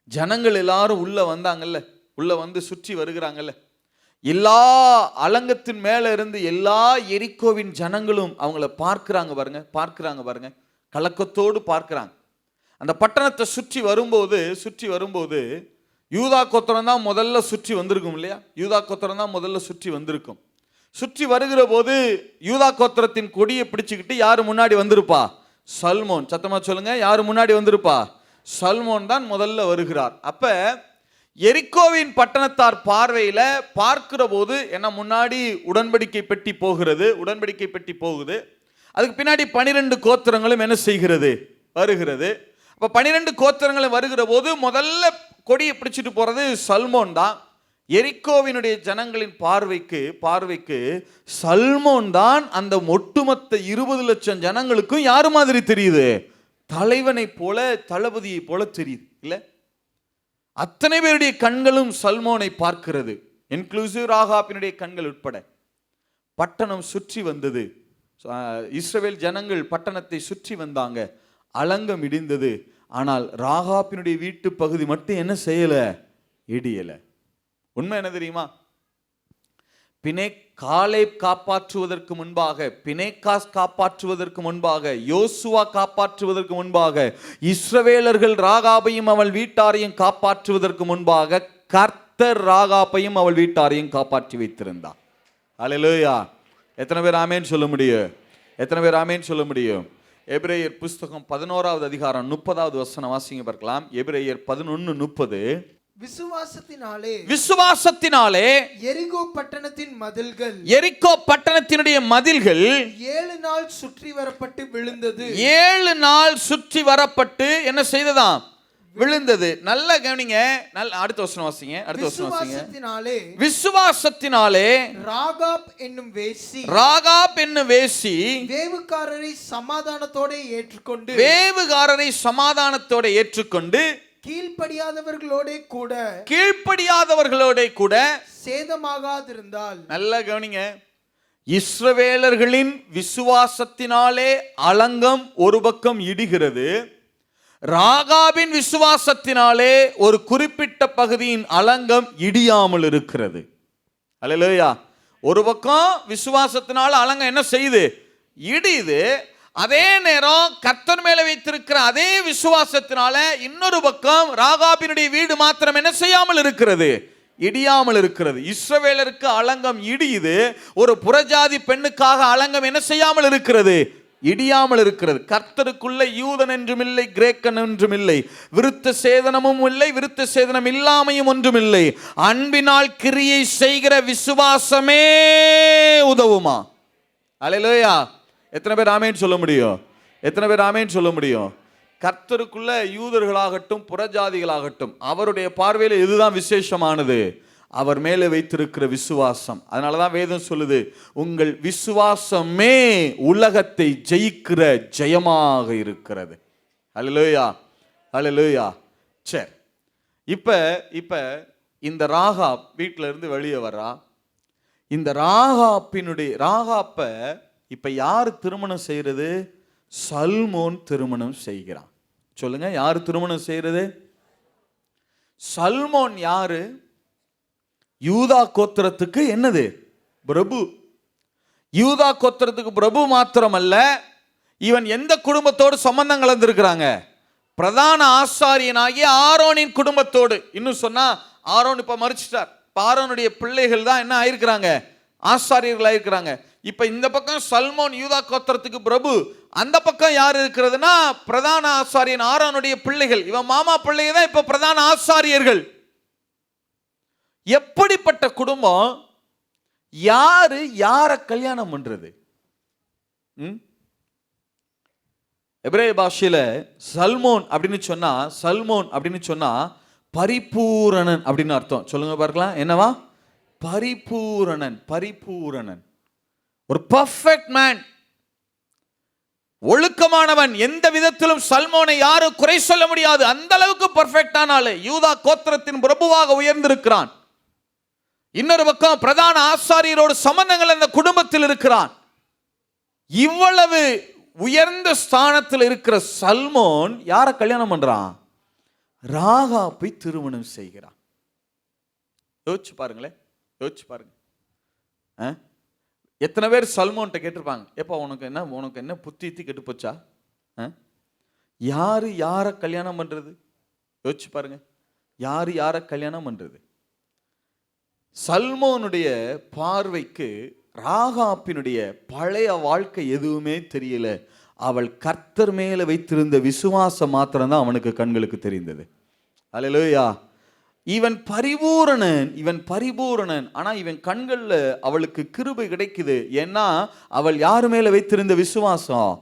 S3: ஜனங்கள் எல்லாரும் உள்ள வந்தாங்கல்ல, உள்ள வந்து சுற்றி வருகிறாங்கல்ல, எல்லா அலங்கத்தின் மேல இருந்து எல்லா எரிக்கோவின் ஜனங்களும் அவங்கள பார்க்கிறாங்க பாருங்க, கலக்கத்தோடு பார்க்கிறாங்க. அந்த பட்டணத்தை சுற்றி வரும்போது யூதா கோத்திரம் தான் முதல்ல சுற்றி வந்திருக்கும் இல்லையா? சுற்றி வருகிற போது யூதா கோத்திரத்தின் கொடியை பிடிச்சுக்கிட்டு யாரு முன்னாடி வந்திருப்பா? சல்மோன். சத்தமா சொல்லுங்க, யாரு முன்னாடி வந்திருப்பா? சல்மோன் தான் முதல்ல வருகிறார். அப்ப எரிக்கோவின் பட்டணத்தார் பார்வையில பார்க்கிற போது என்ன, முன்னாடி உடன்படிக்கை பெட்டி போகுது.
S2: அதுக்கு பின்னாடி 12 கோத்திரங்களும் என்ன செய்கிறது? வருகிறது. அப்ப 12 கோத்திரங்களும் வருகிற போது முதல்ல கொடியை பிடிச்சிட்டு போறது சல்மோன் தான். எரிகோவினுடைய ஜனங்களின் பார்வைக்கு சல்மோன் தான் அந்த ஒட்டுமொத்த 20 லட்சம் ஜனங்களுக்கும் யாரு மாதிரி தெரியுது? தலைவனை போல, தளபதியை போல தெரியுது இல்ல? அத்தனை பேருடைய கண்களும் சல்மோனை பார்க்கிறது, இன்க்ளூசிவ் ராகாபினுடைய கண்கள் உட்பட. பட்டணம் சுற்றி வந்தது. இஸ்ரவேல் ஜனங்கள் பட்டணத்தை சுற்றி வந்தாங்க. அலங்கம் இடிந்தது. ஆனால் ராகாபினுடைய வீட்டு பகுதி மட்டும் என்ன செய்யல? இடியல. உண்மை என்ன தெரியுமா? காலேப் காப்பாற்றுவதற்கு முன்பாக, பினேகாஸ் காப்பாற்றுவதற்கு முன்பாக, யோசுவா காப்பாற்றுவதற்கு முன்பாக, இஸ்ரவேலர்கள் ராகாபையும் அவள் வீட்டாரையும் காப்பாற்றுவதற்கு முன்பாக கர்த்தர் ராகாபையும் அவள் வீட்டாரையும் காப்பாற்றி வைத்திருந்தார். அல்லேலூயா. எத்தனை பேர் ஆமேன் சொல்ல முடியும்? எத்தனை பேர் ஆமேன் சொல்ல முடியும்? எபிரேயர் புஸ்தகம் 11வது அதிகாரம் 30வது வசனம் வாசிங்க பார்க்கலாம். எபிரேயர் 11:30. விசுவாசத்தினாலே
S3: எரிகோ பட்டணத்தின் மதில்கள்,
S2: எரிகோ பட்டணத்தினுடைய மதில்கள்
S3: 7 நாள் சுற்றி வரப்பட்டு விழுந்தது.
S2: 7 நாள் சுற்றி வரப்பட்டு என்ன செய்ததாம்? விழுந்தது. நல்ல கவனிங்க. அடுத்த வசனம் வாசிங்க. அடுத்த வசனம் வாசிங்க. விசுவாசத்தினாலே
S3: ராகாப் என்னும் வேசி வேவுகாரரை சமாதானத்தோட ஏற்றுக்கொண்டு கீழ்ப்படியாதவர்களோட கூட சேதமாகாதிருந்தால்.
S2: நல்ல கவனிங்க. இஸ்ரவேலர்களின் விசுவாசத்தினாலே அலங்கம் ஒரு பக்கம் இடிகிறது. ராகாபின் விசுவாசத்தினாலே ஒரு குறிப்பிட்ட பகுதியின் அலங்கம் இடியாமல் இருக்கிறது. அல்லேலூயா. ஒரு பக்கம் விசுவாசத்தினால அலங்கம் என்ன செய்யுது? இடியுது. அதே நேரம் கர்த்தர் மேல வைத்திருக்கிற அதே விசுவாசத்தினால இன்னொரு பக்கம் ராகாபினுடைய வீடு மாத்திரம் என்ன செய்யாமல் இருக்கிறது? இடியாமல் இருக்கிறது. இஸ்ரவேலருக்கு அலங்கம் இடியுது. ஒரு புறஜாதி பெண்ணுக்காக அலங்கம் என்ன செய்யாமல் இருக்கிறது? இடியாமல் இருக்கிறது. கர்த்தருக்குள்ள யூதன் என்றும் இல்லை, கிரேக்கன் என்றும் இல்லை, விருத்த சேதனமும் இல்லை, விருத்த சேதனம் இல்லாமையும் ஒன்றும் இல்லை. அன்பினால் கிரியை செய்கிற விசுவாசமே உதவுமா? அல்லேலூயா. எத்தனை பேர் ஆமேன் சொல்ல முடியும்? எத்தனை பேர் ஆமேன் சொல்ல முடியும்? கர்த்தருக்குள்ள யூதர்களாகட்டும் புறஜாதிகளாகட்டும் அவருடைய பார்வையில் இதுதான் விசேஷமானது, அவர் மேலே வைத்திருக்கிற விசுவாசம். அதனாலதான் வேதம் சொல்லுது, உங்கள் விசுவாசமே உலகத்தை ஜெயிக்கிற ஜெயமாக இருக்கிறது. அல்லேலூயா, அல்லேலூயா. சரி, இப்ப இந்த ராகாப் வீட்டில இருந்து வெளியே வர்றா. இந்த ராகாப்ப இப்ப யார் திருமணம் செய்யறது? சல்மோன் திருமணம் செய்கிறான். சொல்லுங்க, யார் திருமணம் செய்யறது? சல்மோன் யாரு? யூதா கோத்திரத்துக்கு என்னது? பிரபு. யூதா கோத்திரத்துக்கு பிரபு மாத்திரமல்ல, இவன் எந்த குடும்பத்தோடு சம்பந்தம் கலந்திருக்கிறாங்க? பிரதான ஆசாரியனாகிய ஆரோனின் குடும்பத்தோடு. இன்னும் சொன்னா ஆரோன் இப்ப மரிச்சிட்டார். ஆரோனுடைய பிள்ளைகள் தான் என்ன ஆயிருக்கிறாங்க? ஆசாரியர்கள் ஆயிருக்கிறாங்க. இப்ப இந்த பக்கம் சல்மோன் யூதா கோத்திரத்துக்கு பிரபு, அந்த பக்கம் யார் இருக்கிறதுனா பிரதான ஆசாரியன் ஆரோனுடைய பிள்ளைகள். இவன் மாமா பிள்ளைங்க தான் இப்ப பிரதான ஆசாரியர்கள். எப்படிப்பட்ட குடும்பம்? யாரு யார கல்யாணம் பண்றது? எபிரேய பாஷையில சல்மோன் அப்படின்னு சொன்னா பரிபூரணன் அப்படின்னு அர்த்தம். சொல்லுங்க பார்க்கலாம், என்னவா? பரிபூரணன், ஒரு பர்ஃபெக்ட் மேன், ஒழுக்கமானவன். எந்த விதத்திலும் சல்மோனை யாரும் குறை சொல்ல முடியாது. அந்த அளவுக்கு பர்ஃபெக்டான ஆளு. யூதா கோத்திரத்தின் பிரபுவாக உயர்ந்திருக்கிறான். இன்னொரு பக்கம் பிரதான ஆசாரியரோடு சம்பந்தங்கள் அந்த குடும்பத்தில் இருக்கிறான். இவ்வளவு உயர்ந்த ஸ்தானத்தில் இருக்கிற சல்மோன் யாரை கல்யாணம் பண்றான்? ராகாபை திருமணம் செய்கிறான். யோசிச்சு பாருங்களேன், யோசிச்சு பாருங்க. எத்தனை பேர் சல்மோன்ட்ட கேட்டிருப்பாங்க, எப்பா உனக்கு என்ன புத்தி கெட்டு போச்சா? யாரு யார கல்யாணம் பண்றது? யோசிச்சு பாருங்க, யாரு யார கல்யாணம் பண்றது? சல்மோனுடைய பார்வைக்கு ராகாப்பினுடைய பழைய வாழ்க்கை எதுவுமே தெரியல. அவள் கர்த்தர் மேல வைத்திருந்த விசுவாசம் மாத்திரம்தான் அவனுக்கு கண்களுக்கு தெரிந்தது. அல்லேலூயா.
S1: இவன் பரிபூரணன், இவன் பரிபூரணன். ஆனா இவன் கண்கள்ல அவளுக்கு கிருபை கிடைக்குது. ஏன்னா அவள் யார் மேல வைத்திருந்த விசுவாசம்?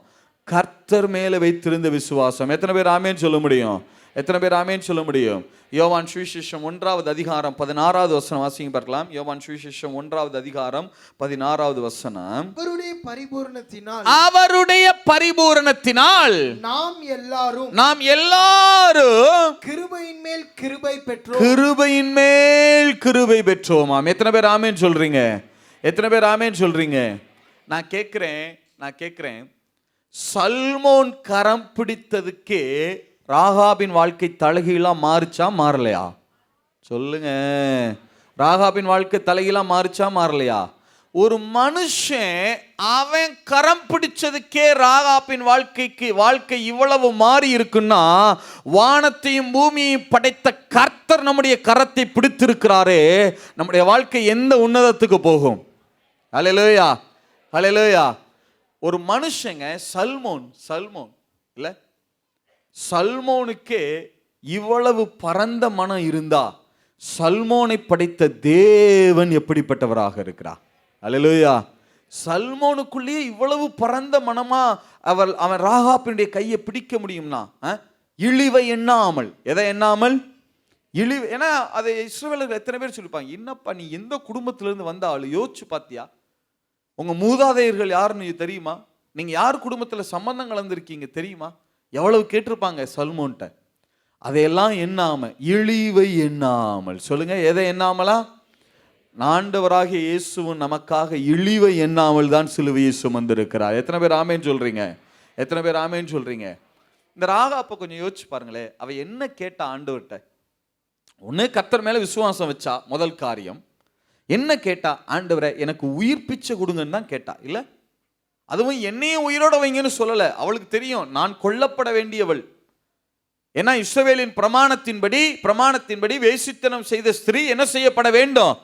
S1: கர்த்தர் மேல வைத்திருந்த விசுவாசம். எத்தனை பேர் ஆமேன் சொல்ல முடியும்? எத்தனை பேர் ஆமேன் சொல்ல முடியும்? யோவான் சுவிசேஷம் 1வது அதிகாரம் 16வது வசனம் வாசிங்க பார்க்கலாம். யோவான் சுவிசேஷம் 1வது அதிகாரம் 16வது வசனம்.
S3: அவருடைய பரிபூரணத்தினால்,
S1: அவருடைய பரிபூரணத்தினால்
S3: நாம் எல்லாரும்
S1: கிருபையின் மேல் கிருபை பெற்றோம்.
S3: கிருபையின் மேல் கிருபை
S1: பெற்றோமாம். எத்தனை பேர் ஆமேன் சொல்றீங்க? எத்தனை பேர் ஆமேன் சொல்றீங்க? நான் கேட்கிறேன் சல்மோன் கரம் பிடித்ததுக்கே ராகாபின் வாழ்க்கை தலைகீழா மாறுச்சா மாறலையா? சொல்லுங்க. ராகாபின் வாழ்க்கை தலைகீழா மாறுச்சா மாறலையா? ஒரு மனுஷன் அவன் கரம் பிடிச்சதுக்கே ராகாபின் வாழ்க்கை இவ்வளவு மாறி இருக்குன்னா, வானத்தையும் பூமியையும் படைத்த கர்த்தர் நம்முடைய கரத்தை பிடித்திருக்கிறாரே, நம்முடைய வாழ்க்கை எந்த உன்னதத்துக்கு போகும்? ஹல்லேலூயா, ஹல்லேலூயா. ஒரு மனுஷங்க சல்மோன் இல்ல, சல்மோனுக்கே இவ்வளவு பரந்த மனம் இருந்தா, சல்மோனை படைத்த தேவன் எப்படிப்பட்டவராக இருக்கிறார்? அல்லேலூயா. சல்மோனுக்குள்ளேயே இவ்வளவு பரந்த மனமா அவன் ராகாபினுடைய கையை பிடிக்க முடியும்னா, இழிவை எண்ணாமல், எதை எண்ணாமல்? இழிவு. ஏன்னா அதை இஸ்ரவேலர்கள் எத்தனை பேர் சொல்லிப்பாங்க, என்னப்பா நீ எந்த குடும்பத்திலிருந்து வந்த ஆளு, யோசிச்சு பாத்தியா? உங்க மூதாதையர்கள் யாருன்னு தெரியுமா? நீங்க யார் குடும்பத்துல சம்பந்தம் கலந்துருக்கீங்க தெரியுமா? எவ்வளவு கேட்டிருப்பாங்க சல்மோன்ட்ட. அதையெல்லாம் எண்ணாம, இழிவை எண்ணாமல். சொல்லுங்க, எதை எண்ணாமலா? ஆண்டவராகிய இயேசுவும் நமக்காக இழிவை எண்ணாமல் தான் சிலுவையை சுமந்திருக்கிறார். எத்தனை பேர் ஆமேன் சொல்றீங்க? எத்தனை பேர் ஆமேன் சொல்றீங்க? இந்த ராகாப்ப கொஞ்சம் யோசிச்சு பாருங்களேன். அவ என்ன கேட்டா ஆண்டவர்கிட்ட? ஒண்ணு கர்த்தர் மேல விசுவாசம் வச்சா, முதல் காரியம். என்ன கேட்டா? ஆண்டவரை எனக்கு உயிர் பிச்சை கொடுங்கன்னு தான் கேட்டா. இல்ல, அதுவும் என்னையும் உயிரோட வைங்கன்னு சொல்லல. அவளுக்கு தெரியும் நான் கொல்லப்பட வேண்டியவள். ஏன்னா இஸ்ரவேலின் பிரமாணத்தின்படி வேசித்தனம் செய்த ஸ்திரீ என்ன செய்யப்பட வேண்டும்?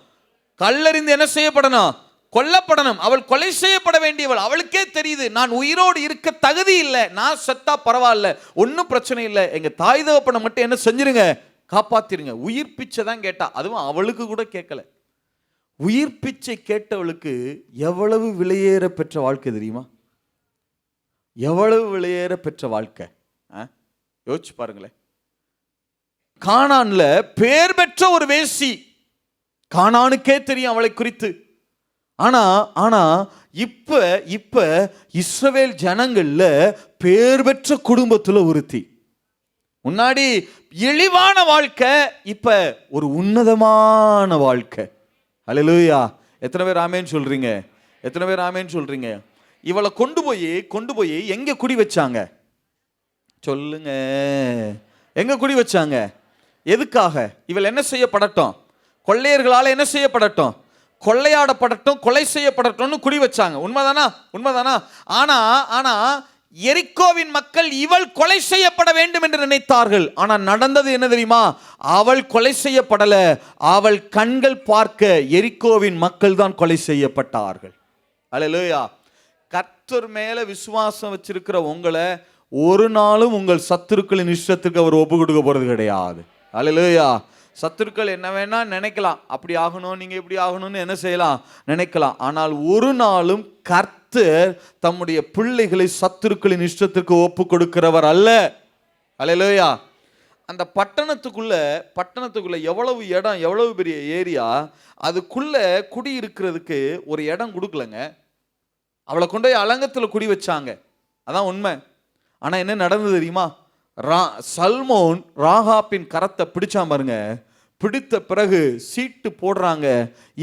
S1: கல்லறிந்து என்ன செய்யப்படணும்? கொல்லப்படணும். அவள் கொலை செய்யப்பட வேண்டியவள். அவளுக்கே தெரியுது நான் உயிரோடு இருக்க தகுதி இல்லை, நான் செத்தா பரவாயில்ல, ஒன்றும் பிரச்சனை இல்லை, எங்க தாய் தகப்பனை மட்டும் என்ன செஞ்சிருங்க, காப்பாத்திருங்க. உயிர் பிச்சை தான் கேட்டா. அதுவும் அவளுக்கு கூட கேட்கல. உயிர் பிச்சை கேட்டவளுக்கு எவ்வளவு விலையேற பெற்ற வாழ்க்கை தெரியுமா? எவ்வளவு விலையேற பெற்ற வாழ்க்கை யோசிச்சு பாருங்களேன். கானான்ல பேர் பெற்ற ஒரு வேசி, கானானுக்கே தெரியும் அவளை குறித்து. ஆனா இப்ப இஸ்ரவேல் ஜனங்கள்ல பேர் பெற்ற குடும்பத்துல ஒருத்தி. முன்னாடி இழிவான வாழ்க்கை, இப்ப ஒரு உன்னதமான வாழ்க்கை. அல்லேலூயா. எத்தனை பேர் ஆமேன் சொல்றீங்க? எத்தனை பேர் ஆமேன் சொல்றீங்க? இவளை கொண்டு போய் எங்க குடி வச்சாங்க? சொல்லுங்க, எங்க குடி வச்சாங்க? எதுக்காக? இவள் என்ன செய்யப்படட்டும்? கொள்ளையர்களால என்ன செய்யப்படட்டும்? கொள்ளையாடப்படட்டும், கொலை செய்யப்படட்டும்னு குடி வச்சாங்க. உண்மைதானா? ஆனா எரிகோவின் மக்கள் இவள் கொலை செய்யப்பட வேண்டும் என்று நினைத்தார்கள். ஆனா நடந்தது என்ன தெரியுமா? அவள் கொலை செய்யப்படல. அவள் கண்கள் பார்க்க எரிகோவின் மக்கள் தான் கொலை செய்யப்பட்டார்கள். அல்லேலூயா. கர்த்தர் மேல விசுவாசம் வச்சிருக்கிற உங்களை ஒரு நாளும் உங்கள் சத்துருக்களின் இஷ்டத்துக்கு அவர் ஒப்பு கொடுக்க போறது கிடையாது. அல்லேலூயா. சத்துருக்கள் என்ன வேணா நினைக்கலாம், அப்படி ஆகணும், நீங்க இப்படி ஆகணும்னு என்ன செய்யலாம், நினைக்கலாம். ஆனால் ஒரு நாளும் கர்த்தர் தம்முடைய பிள்ளைகளை சத்துருக்களின் இஷ்டத்துக்கு ஒப்பு கொடுக்கிறவர் அல்ல. அல்லேலூயா. அந்த பட்டணத்துக்குள்ள எவ்வளவு இடம், எவ்வளவு பெரிய ஏரியா, அதுக்குள்ள குடி இருக்கிறதுக்கு ஒரு இடம் கொடுக்கலங்க. அவளை கொண்டு போய் அலங்கத்துல குடி வச்சாங்க, அதான் உண்மை. ஆனா என்ன நடந்தது தெரியுமா? சல்மோன் ராகாபின் கரத்தை பிடிச்சா பாருங்க. பிடித்த பிறகு சீட்டு போடுறாங்க,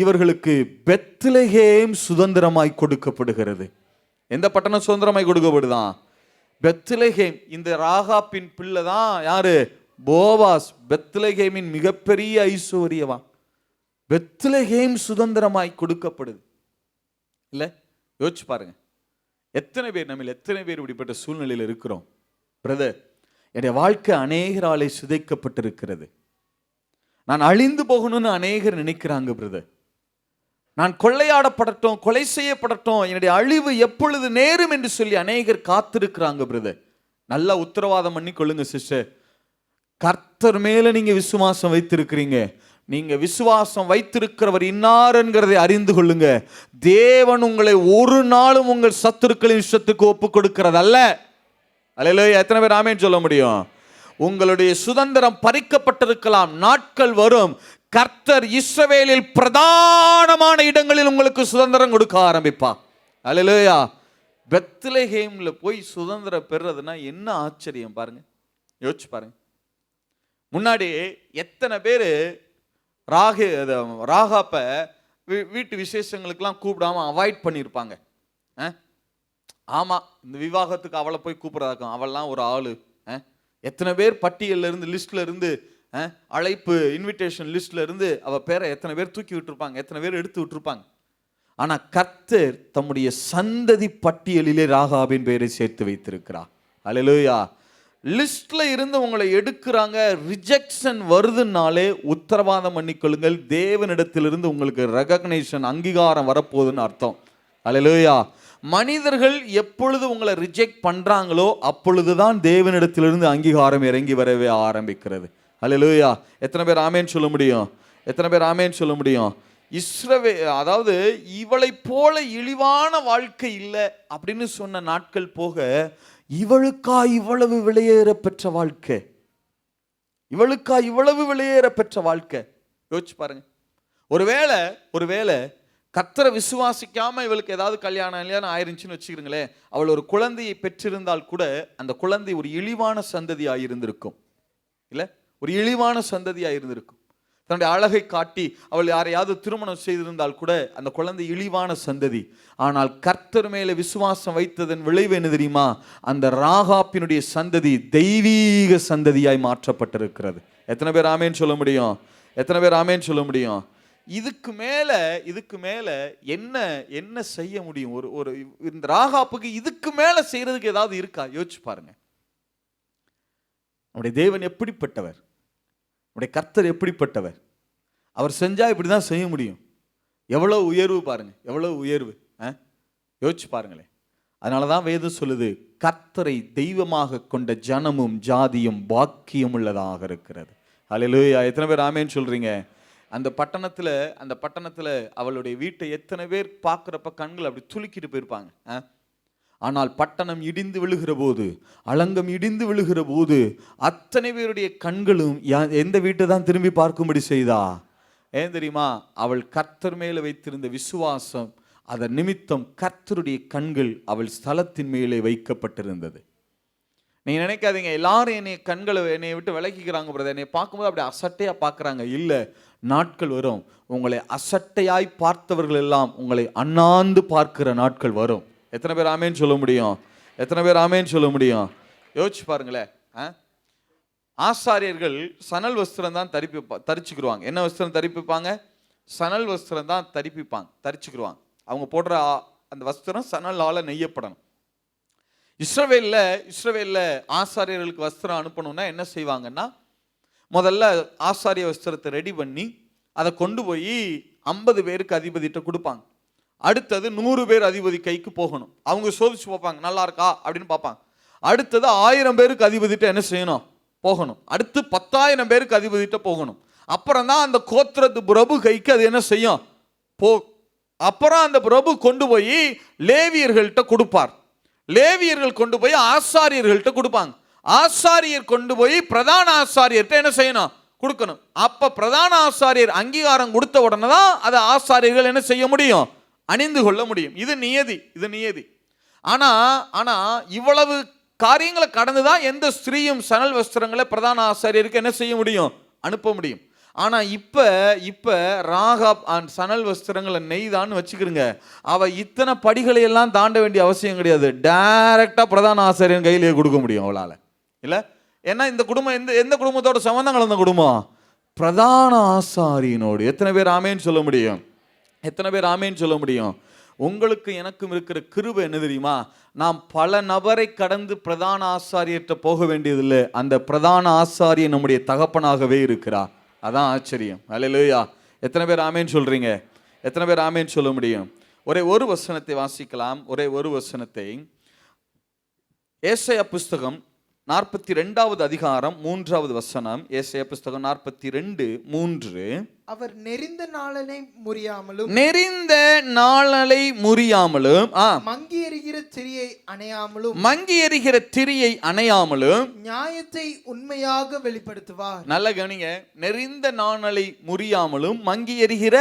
S1: இவர்களுக்கு பெத்லகேம் சுதந்திரமாய் கொடுக்கப்படுகிறது. எந்த பட்டணம் சுதந்திரமாய் கொடுக்கப்படுதான்? பெத்லகேம். இந்த ராகாபின் பிள்ளை தான் யாரு? போவாஸ். பெத்லகேமின் மிகப்பெரிய ஐஸ்வர்யவான். பெத்லகேம் சுதந்திரமாய் கொடுக்கப்படுது. இல்ல, யோசிச்சு பாருங்க. எத்தனை பேர் இப்படிப்பட்ட சூழ்நிலையில் இருக்கிறோம்? பிரதர், என்னுடைய வாழ்க்கை அநேகராலே சிதைக்கப்பட்டிருக்கிறது. நான் அழிந்து போகணும்னு அநேகர் நினைக்கிறாங்க பிரதர். நான் கொள்ளையாடப்படட்டும், கொலை செய்யப்படட்டும், என்னுடைய அழிவு எப்பொழுது நேரும் என்று சொல்லி அநேகர் காத்திருக்கிறாங்க பிரதர். நல்லா உத்தரவாதம் பண்ணி கொள்ளுங்க சிஸ்டர். கர்த்தர் மேல நீங்க விசுவாசம் வைத்திருக்கிறீங்க. நீங்க விசுவாசம் வைத்திருக்கிறவர் இன்னார்ங்கிறதை அறிந்து கொள்ளுங்க. தேவன் உங்களை ஒரு நாளும் உங்கள் சத்துருக்களின் இஷ்டத்துக்கு ஒப்பு கொடுக்கிறதல்ல. அல்லேலூயா. எத்தனை பேர் ஆமென் சொல்ல முடியும்? உங்களுடைய சுதந்திரம் பறிக்கப்பட்டிருக்கலாம், நாட்கள் வரும், கர்த்தர் இஸ்ரவேலில் பிரதானமான இடங்களில் உங்களுக்கு சுதந்திரம் கொடுக்க ஆரம்பிப்பா. அல்லேலூயா. பெத்லெஹேம்ல போய் சுதந்திரம் பெறுறதுன்னா என்ன ஆச்சரியம் பாருங்க, யோசிச்சு பாருங்க. முன்னாடி எத்தனை பேர் ராகாப்ப வீட்டு விசேஷங்களுக்கெல்லாம் கூப்பிடாம அவாய்ட் பண்ணியிருப்பாங்க. ஆமா, இந்த விவாகத்துக்கு அவளை போய் கூப்பிடாக்கும், அவள்லாம் ஒரு ஆளு. எத்தனை பேர் பட்டியல்ல இருந்து லிஸ்ட்ல இருந்து அழைப்பு இன்விடேஷன் லிஸ்ட்ல இருந்து அவ பேரை எத்தனை பேர் தூக்கி விட்டுருப்பாங்க, எத்தனை பேர் எடுத்து விட்டுருப்பாங்க. ஆனா கர்த்தர் தம்முடைய சந்ததி பட்டியலிலே ராகாபின் பெயரை சேர்த்து வைத்திருக்கிறார். அல்லேலூயா. லிஸ்ட்ல இருந்து உங்களை எடுக்கிறாங்க, ரிஜெக்ஷன் வருதுனாலே உத்தரவாதம் பண்ணிக்கொள்ளுங்கள், தேவனிடத்திலிருந்து உங்களுக்கு ரெகக்னேஷன் அங்கீகாரம் வரப்போகுதுன்னு அர்த்தம். அல்லேலூயா. மனிதர்கள் எப்பொழுது உங்களை ரிஜெக்ட் பண்றாங்களோ அப்பொழுதுதான் தேவனிடத்திலிருந்து அங்கீகாரம் இறங்கி வரவே ஆரம்பிக்கிறது. அல்லேலூயா. எத்தனை பேர் ஆமேன் சொல்ல முடியும்? எத்தனை பேர் ஆமேன் சொல்ல முடியும்? அதாவது இவளை போல இழிவான வாழ்க்கை இல்லை அப்படின்னு சொன்ன நாட்கள் போக, இவளுக்கா இவ்வளவு விலையேற பெற்ற வாழ்க்கை, இவளுக்கா இவ்வளவு விலையேற பெற்ற வாழ்க்கை. யோசிச்சு பாருங்க. ஒருவேளை கர்த்தரை விசுவாசிக்காம இவளுக்கு ஏதாவது கல்யாணம் ஆயிருந்துச்சுன்னு வச்சுக்கிறீங்களேன், அவள் ஒரு குழந்தையை பெற்றிருந்தால் கூட அந்த குழந்தை ஒரு இழிவான சந்ததியாக இருந்திருக்கும். இல்லை, ஒரு இழிவான சந்ததியாக இருந்திருக்கும். தன்னுடைய அழகை காட்டி அவள் யாரையாவது திருமணம் செய்திருந்தால் கூட அந்த குழந்தை இழிவான சந்ததி. ஆனால் கர்த்தர் மேலே விசுவாசம் வைத்ததன் விளைவு என்ன தெரியுமா? அந்த ராகாப்பினுடைய சந்ததி தெய்வீக சந்ததியாய் மாற்றப்பட்டிருக்கிறது. எத்தனை பேர் ஆமேன் சொல்ல முடியும்? எத்தனை பேர் ஆமேன் சொல்ல முடியும்? இதுக்கு மேல என்ன செய்ய முடியும்? ஒரு இந்த ராகாப்புக்கு இதுக்கு மேல செய்யறதுக்கு ஏதாவது இருக்கா? யோசிச்சு பாருங்க. நம்முடைய தேவன் எப்படிப்பட்டவர், நம்முடைய கர்த்தர் எப்படிப்பட்டவர். அவர் செஞ்சா இப்படிதான் செய்ய முடியும். எவ்வளவு உயர்வு பாருங்க, எவ்வளவு உயர்வு. யோசிச்சு பாருங்களேன். அதனாலதான் வேதம் சொல்லுது, கர்த்தரை தெய்வமாக கொண்ட ஜனமும் ஜாதியும் பாக்கியம் உள்ளதாக இருக்கிறது. அல்லேலூயா. எத்தனை பேர் ஆமேன்னு சொல்றீங்க? அந்த பட்டணத்துல அவளுடைய வீட்டை எத்தனை பேர் பார்க்குறப்ப கண்கள் அப்படி துலுக்கிட்டு போயிருப்பாங்க. ஆனால் பட்டணம் இடிந்து விழுகிற போது, அலங்கம் இடிந்து விழுகிற போது அத்தனை பேருடைய கண்களும் எந்த வீட்டை தான் திரும்பி பார்க்கும்படி செய்தா? ஏன் தெரியுமா? அவள் கர்த்தர் மேலே வைத்திருந்த விசுவாசம், அதன் நிமித்தம் கர்த்தருடைய கண்கள் அவள் ஸ்தலத்தின் மேலே வைக்கப்பட்டிருந்தது. நீங்க நினைக்காதீங்க எல்லாரும் என்னை விட்டு விலகிக்கிறாங்க பிரதர், என்னை பார்க்கும்போது அப்படி அசட்டையா பார்க்குறாங்க. இல்லை, நாட்கள் வரும், உங்களை அசட்டையாய் பார்த்தவர்கள் எல்லாம் உங்களை அண்ணாந்து பார்க்கிற நாட்கள் வரும். எத்தனை பேர் ஆமேன்னு சொல்ல முடியும்? எத்தனை பேர் ஆமேன்னு சொல்ல முடியும்? யோசிச்சு பாருங்களேன். ஆசாரியர்கள் சணல் வஸ்திரம் தான் தரிச்சுக்கிடுவாங்க. என்ன வஸ்திரம் தரிப்பிப்பாங்க? சணல் வஸ்திரம் தான் தரிச்சுக்கிடுவாங்க. அவங்க போடுற அந்த வஸ்திரம் சணலால நெய்யப்படணும். இஸ்ரவேல்ல ஆசாரியர்களுக்கு வஸ்திரம் அனுப்பணும்னா என்ன செய்வாங்கன்னா, முதல்ல ஆசாரிய வஸ்திரத்தை ரெடி பண்ணி அதை கொண்டு போய் 50 பேருக்கு அதிபதிட்ட கொடுப்பாங்க. அடுத்தது 100 பேர் அதிபதி கைக்கு போகணும். அவங்க சோதிச்சு பார்ப்பாங்க, நல்லா இருக்கா அப்படின்னு பார்ப்பாங்க. அடுத்தது 1000 பேருக்கு அதிபதிட்ட என்ன செய்யணும்? போகணும். அடுத்து 10,000 பேருக்கு அதிபதிட்ட போகணும். அப்புறம் தான் அந்த கோத்திரத்து பிரபு கைக்கு அது என்ன செய்யும்? அப்புறம் அந்த பிரபு கொண்டு போய் லேவியர்கள்ட்ட கொடுப்பார். லேவியர்கள் கொண்டு போய் ஆசாரியர்கள்ட்ட கொடுப்பாங்க. ஆசாரியர் கொண்டு போய் பிரதான ஆசாரியர்கிட்ட என்ன செய்யணும்? கொடுக்கணும். அப்ப பிரதான ஆசாரியர் அங்கீகாரம் கொடுத்த உடனே தான் அதை ஆசாரியர்கள் என்ன செய்ய முடியும்? அணிந்து கொள்ள முடியும். இது நியதி. ஆனா இவ்வளவு காரியங்களை கடந்துதான் எந்த ஸ்திரீயும் சணல் வஸ்திரங்களை பிரதான ஆசாரியருக்கு என்ன செய்ய முடியும்? அனுப்ப முடியும். ஆனா இப்ப ராகாப் சணல் வஸ்திரங்களை நெய்தான்னு வச்சுக்கிறங்க, அவ இத்தனை படிகளை எல்லாம் தாண்ட வேண்டிய அவசியம் கிடையாது. டைரக்டா பிரதான ஆசாரியன் கையிலேயே கொடுக்க முடியும் அவளால. இல்ல, ஏன்னா இந்த குடும்பம் எந்த குடும்பத்தோட சம்பந்தம் கலந்த குடும்பம்? பிரதான ஆசாரியனோடு. எத்தனை பேர் ஆமேன்னு சொல்ல முடியும்? எத்தனை பேர் ஆமேன்னு சொல்ல முடியும்? உங்களுக்கு எனக்கும் இருக்கிற கிருபை என்ன தெரியுமா? நாம் பல நபரை கடந்து பிரதான ஆசாரியர்கிட்ட போக வேண்டியதில்லை. அந்த பிரதான ஆசாரியர் நம்முடைய தகப்பனாகவே இருக்கிறார். அதான் ஆச்சரியம். அல்லேலூயா. எத்தனை பேர் ஆமேன்னு சொல்றீங்க? எத்தனை பேர் ஆமேன்னு சொல்ல முடியும்? ஒரே ஒரு வசனத்தை வாசிக்கலாம். ஒரே ஒரு வசனத்தை. ஏசாயா புஸ்தகம் 42வது அதிகாரம் 3வது வசனம். ஏசாயா புஸ்தகம் 42:3.
S3: அவர் நெறிந்த நாளனை முறியாமலும்
S1: நெறிந்த நாளலை முறியாமலும்
S3: மங்கி எறிகிற திரியை அணையாமலும்
S1: மங்கி எறிகிற திரியை அணையாமலும்
S3: நியாயத்தை உண்மையாக வெளிப்படுத்துவார்.
S1: நல்ல கவனிங்க. நெறிந்த நாளலை முறியாமலும் மங்கி எறிகிற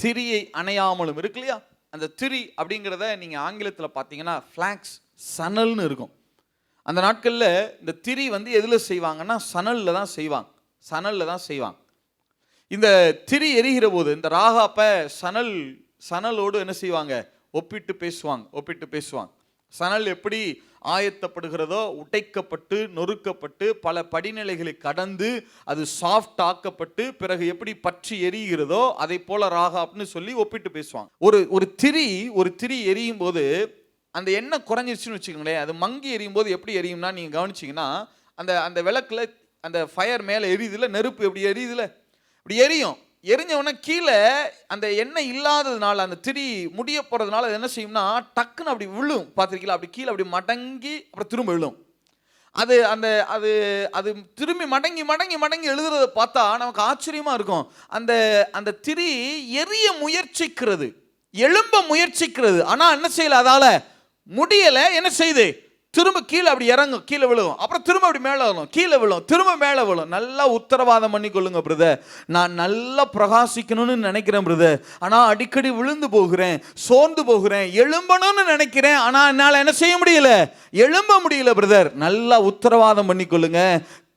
S1: திரியை அணையாமலும் இருக்கு இல்லையா? அந்த திரி அப்படிங்கிறத நீங்க ஆங்கிலத்துல பாத்தீங்கன்னா ஃபிளாக்ஸ், சணல்னு இருக்கும். அந்த நாட்கள்ல இந்த திரி எதுல செய்வாங்கன்னா சணல்ல தான் செய்வாங்க. சணல்ல தான் செய்வாங்க. இந்த திரி எரிகிற போது இந்த ராகாப்ப சணலோடு என்ன செய்வாங்க? ஒப்பிட்டு பேசுவாங்க. சணல் எப்படி ஆயத்தப்படுகிறதோ, உடைக்கப்பட்டு நொறுக்கப்பட்டு பல படிநிலைகளை கடந்து அது சாஃப்ட் ஆக்கப்பட்டு பிறகு எப்படி பற்றி எரிகிறதோ அதை போல ராகாப்னு சொல்லி ஒப்பிட்டு பேசுவாங்க. ஒரு திரி எரியும் போது அந்த எண்ணெய் குறைஞ்சிருச்சுன்னு வச்சுக்கோங்களேன், அது மங்கி எரியும் போது எப்படி எரியும்னா, நீங்க கவனிச்சிங்கன்னா அந்த விளக்குல அந்த ஃபயர் மேலே எரியுதுல, நெருப்பு எப்படி எரியுதுல, இப்படி எரியும். எரிஞ்ச உடனே கீழே அந்த எண்ணெய் இல்லாததுனால, அந்த திரி முடிய போறதுனால அது என்ன செய்யும்னா டக்குன்னு அப்படி விழும். பார்த்துருக்கீங்களா? அப்படி கீழே அப்படி மடங்கி அப்புறம் திரும்ப விழும். அது அது திரும்பி மடங்கி எழுதுறத பார்த்தா நமக்கு ஆச்சரியமா இருக்கும். அந்த திரி எரிய முயற்சிக்கிறது, எழும்ப முயற்சிக்கிறது. ஆனா என்ன செய்யல, அதால முடியல. என்ன செய்யுது? திரும்ப கீழே அப்படி இறங்கும், கீழே விழுகும், அப்புறம் திரும்ப அப்படி மேலே வரும், கீழே விழும், திரும்ப மேலே விழும். நல்லா உத்தரவாதம் பண்ணி கொள்ளுங்க பிரதர், நான் நல்லா பிரகாசிக்கணும்னு நினைக்கிறேன் பிரதர், ஆனால் அடிக்கடி விழுந்து போகிறேன், சோர்ந்து போகிறேன், எழும்பணும்னு நினைக்கிறேன், ஆனால் என்னால் என்ன செய்ய முடியல, எழும்ப முடியல பிரதர். நல்லா உத்தரவாதம் பண்ணி கொள்ளுங்க,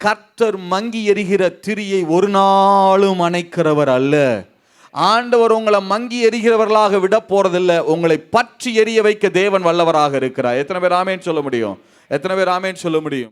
S1: கர்த்தர் மங்கி எரிகிற திரியை ஒரு நாளும் அணைக்கிறவர் அல்ல. ஆண்டவர் உங்களை மங்கி எரிகிறவர்களாக விட போறதில்லை. உங்களை பற்றி எரிய வைக்க தேவன் வல்லவராக இருக்கிறார். எத்தனை பேர் ஆமேன் சொல்ல முடியும்?